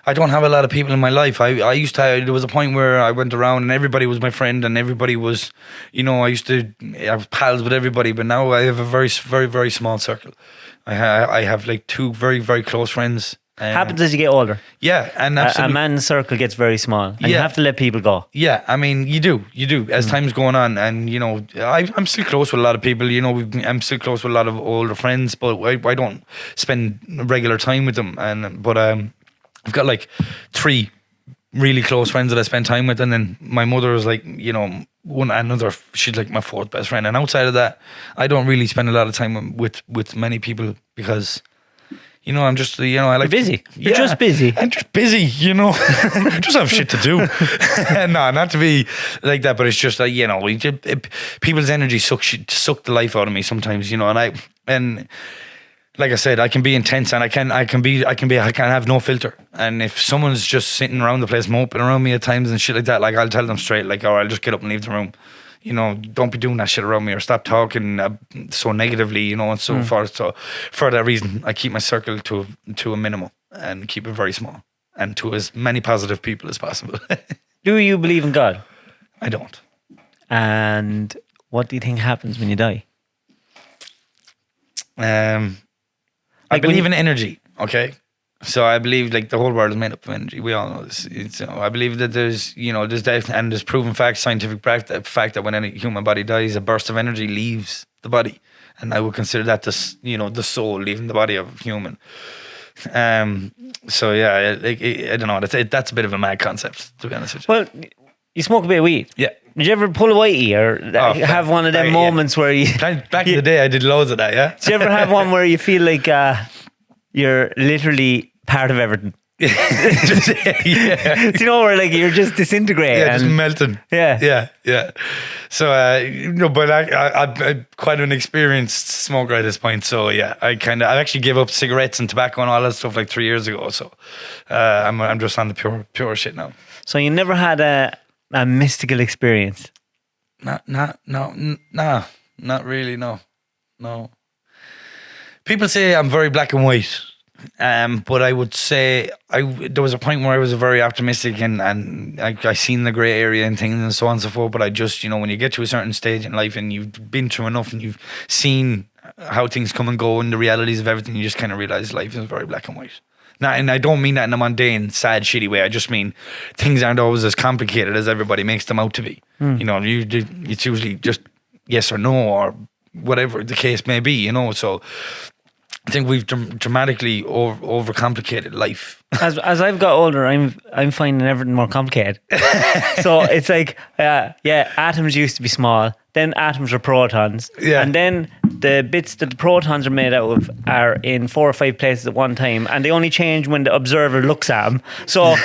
I don't have a lot of people in my life. I used to, there was a point where I went around and everybody was my friend and everybody was, you know, I used to have pals with everybody, but now I have a very, very, very small circle. I have like two very, very close friends. Happens as you get older. Yeah, and absolutely. A man's circle gets very small and you have to let people go. Yeah, I mean, you do as time's going on, and you know, I'm still close with a lot of people. You know, I'm still close with a lot of older friends, but I don't spend regular time with them. But I've got like 3 really close friends that I spend time with, and then my mother is like, you know, she's like my 4th best friend. And outside of that, I don't really spend a lot of time with many people because, you know, I'm just, you know, I like. You're busy. You're just busy. I'm just busy, you know. Just have shit to do. No, not to be like that, but it's just like, you know, people's energy suck the life out of me sometimes, you know. And like I said, I can be intense and I can have no filter. And if someone's just sitting around the place moping around me at times and shit like that, like I'll tell them straight, like, oh, I'll just get up and leave the room. You know, don't be doing that shit around me, or stop talking so negatively, you know, and so forth. So for that reason, I keep my circle to a minimum and keep it very small and to as many positive people as possible. Do you believe in God? I don't. And what do you think happens when you die? I believe in energy, okay? So I believe like the whole world is made up of energy. We all know this. I believe that there's proven fact, scientific fact that when any human body dies, a burst of energy leaves the body, and I would consider that the soul leaving the body of a human. So yeah, I don't know. That's a bit of a mad concept, to be honest with you. Well, you smoke a bit of weed. Yeah. Did you ever pull a whitey or have one of them moments where you... Back in the day, I did loads of that, yeah? Did you ever have one where you feel like you're literally part of everything? Yeah. Do you know where like you're just disintegrating? Yeah, just melting. Yeah. So, but I'm quite an experienced smoker at this point. So, yeah, I actually gave up cigarettes and tobacco and all that stuff like 3 years ago. So, I'm just on the pure shit now. So you never had a mystical experience? Not really. No. People say I'm very black and white. But I would say there was a point where I was very optimistic and I seen the grey area and things and so on and so forth. But I just, when you get to a certain stage in life and you've been through enough and you've seen how things come and go and the realities of everything, you just kind of realize life is very black and white. And I don't mean that in a mundane, sad, shitty way. I just mean things aren't always as complicated as everybody makes them out to be. It's usually just yes or no or whatever the case may be. So I think we've dramatically overcomplicated life. As I've got older, I'm finding everything more complicated. So it's like, atoms used to be small. Then atoms are protons. Yeah. And then the bits that the protons are made out of are in 4 or 5 places at one time. And they only change when the observer looks at them. So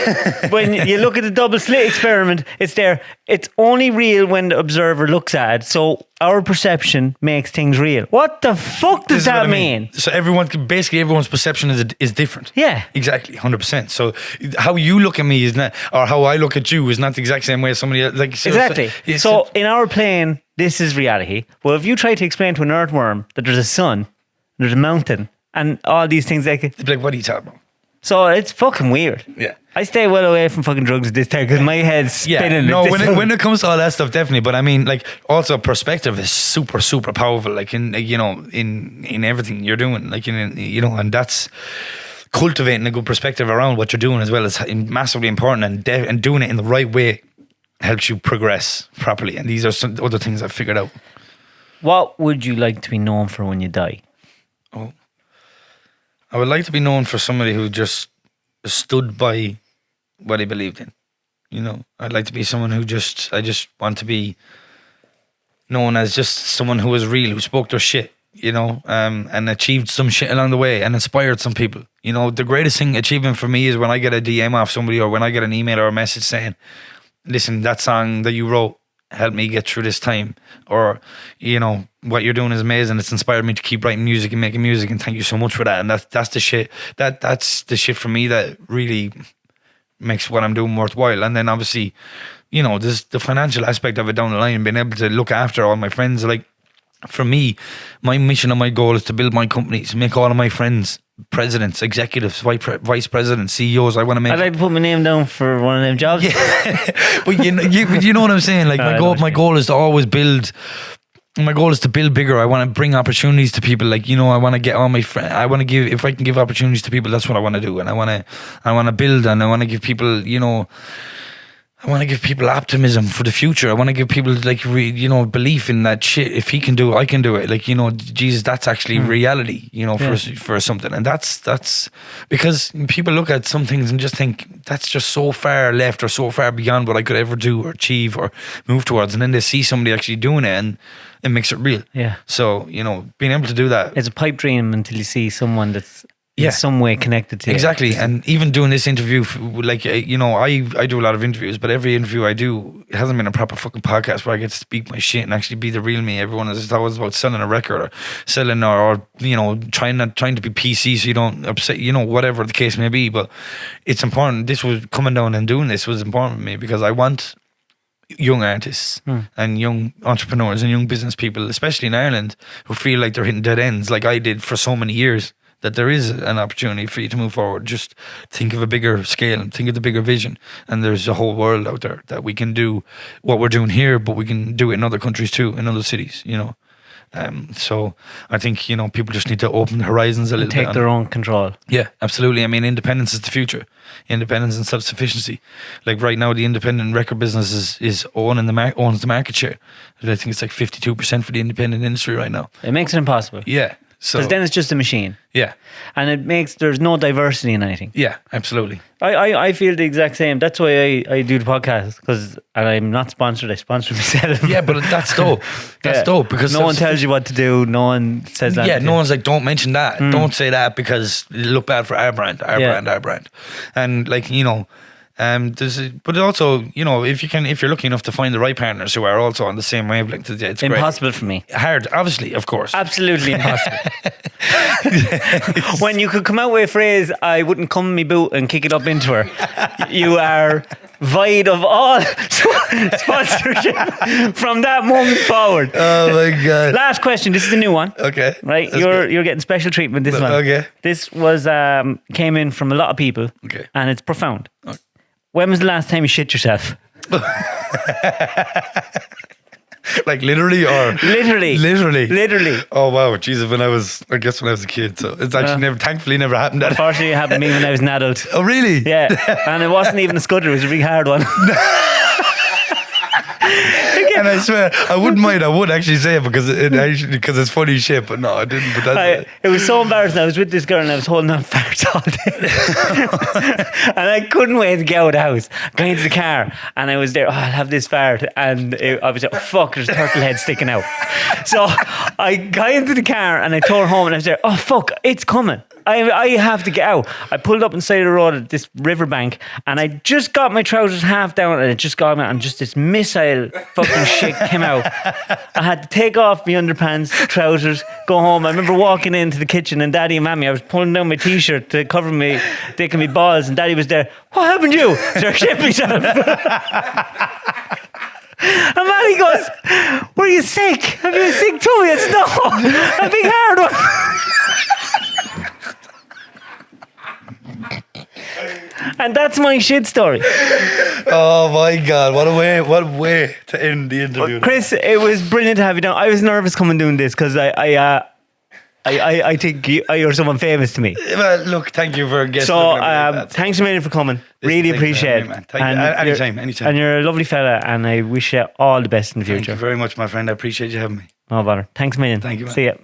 when you look at the double slit experiment, it's there. It's only real when the observer looks at it. So our perception makes things real. What the fuck does that mean? So everyone's perception is different. Yeah. Exactly, 100%. So how you look at me is not, or how I look at you is not the exact same way as somebody else. Like, exactly. So in our plane, this is reality. Well, if you try to explain to an earthworm that there's a sun, there's a mountain, and all these things, they'd be like, what are you talking about? So it's fucking weird. Yeah. I stay well away from fucking drugs at this time because my head's spinning. No, when it comes to all that stuff, definitely. But I mean, like, also perspective is super, super powerful. Like in everything you're doing, like and that's cultivating a good perspective around what you're doing as well is massively important, and doing it in the right way helps you progress properly. And these are some other things I've figured out. What would you like to be known for when you die? Oh, I would like to be known for somebody who just stood by what he believed in. I'd like to be someone who I just want to be known as just someone who was real, who spoke their shit, and achieved some shit along the way and inspired some people. The greatest achievement for me is when I get a DM off somebody or when I get an email or a message saying, listen, that song that you wrote helped me get through this time, or what you're doing is amazing, it's inspired me to keep writing music and making music, and thank you so much for that. And that's the shit that's the shit for me that really makes what I'm doing worthwhile. And then obviously there's the financial aspect of it down the line, being able to look after all my friends. Like, for me, my mission and my goal is to build my companies, make all of my friends presidents, executives, vice presidents, CEOs. I'd like to put my name down for one of them jobs. Yeah. But you know what I'm saying? Like, my goal is to always build. My goal is to build bigger. I want to bring opportunities to people. Like, I want to get all my friends. I want to give, if I can give opportunities to people, that's what I want to do. And I want to build, and I want to give people, I want to give people optimism for the future. I want to give people belief in that shit. If he can do it, I can do it. Like, Jesus, that's actually reality, for something. And that's because people look at some things and just think that's just so far left or so far beyond what I could ever do or achieve or move towards. And then they see somebody actually doing it and it makes it real. Yeah. So, being able to do that. It's a pipe dream until you see someone that's in some way connected to exactly. And even doing this interview, like, I do a lot of interviews, but every interview I do, it hasn't been a proper fucking podcast where I get to speak my shit and actually be the real me. Everyone is always about selling a record or selling or trying to be PC so you don't upset, whatever the case may be. But it's important. This was coming down and doing this was important for me because I want young artists and young entrepreneurs and young business people, especially in Ireland, who feel like they're hitting dead ends like I did for so many years, that there is an opportunity for you to move forward. Just think of a bigger scale and think of the bigger vision. And there's a whole world out there that we can do what we're doing here, but we can do it in other countries too, in other cities, So I think, people just need to open the horizons a little bit. Take their own control. Yeah, absolutely. I mean, independence is the future. Independence and self-sufficiency. Like right now, the independent record business owns the market share. I think it's like 52% for the independent industry right now. It makes it impossible. Yeah. So Because then it's just a machine. yeah, And there's no diversity in anything. yeah, absolutely. I feel the exact same. That's why I do the podcast, and I'm not sponsored. I sponsor myself. Yeah, but that's dope. That's dope because no one tells you what to do. No one says that. Yeah, no one's like, don't mention that. Don't say that because it'll look bad for our brand, our brand. And like, but also, if you're lucky enough to find the right partners who are also on the same wavelength, it's impossible for me. Hard, obviously, of course. Absolutely impossible. When you could come out with a phrase, I wouldn't come in my boot and kick it up into her. You are void of all sponsorship from that moment forward. Oh my God. Last question. This is a new one. Okay. Right? You're getting special treatment this one. Okay. This was came in from a lot of people. Okay. And it's profound. Okay. When was the last time you shit yourself? Like literally or literally. Oh wow, Jesus! When I was a kid, so it's actually thankfully never happened. Unfortunately, it happened to me when I was an adult. Oh really? Yeah, and it wasn't even a scudder; it was a really hard one. And I swear, I wouldn't mind. I would actually say it because it's funny shit. But no, I didn't. But it was so embarrassing. I was with this girl and I was holding on farts all day, and I couldn't wait to get out of the house. Got into the car and I was there. Oh, I'll have this fart, and I was like, oh, fuck, there's a turtle head sticking out. So I got into the car and I tore home and I was there. Oh fuck, it's coming. I have to get out. I pulled up on the side of the road at this riverbank and I just got my trousers half down and it just got me out and just this missile fucking shit came out. I had to take off my underpants, trousers, go home. I remember walking into the kitchen and Daddy and Mammy, I was pulling down my t-shirt to cover me dick and me balls and Daddy was there. What happened to you? So I shit myself. And Mammy goes, were you sick? Have you a sick tummy? It's no, a big hard one. And that's my shit story. Oh my God, what a way to end the interview. Chris, it was brilliant to have you down. I was nervous coming doing this because I think you're someone famous to me. Well, look, thank you for guessing. So thanks a million for coming. Really appreciate it. Thank you. Anytime. And you're a lovely fella and I wish you all the best in the future. Thank you very much, my friend. I appreciate you having me. No bother. Thanks a million. Thank you, man. See ya.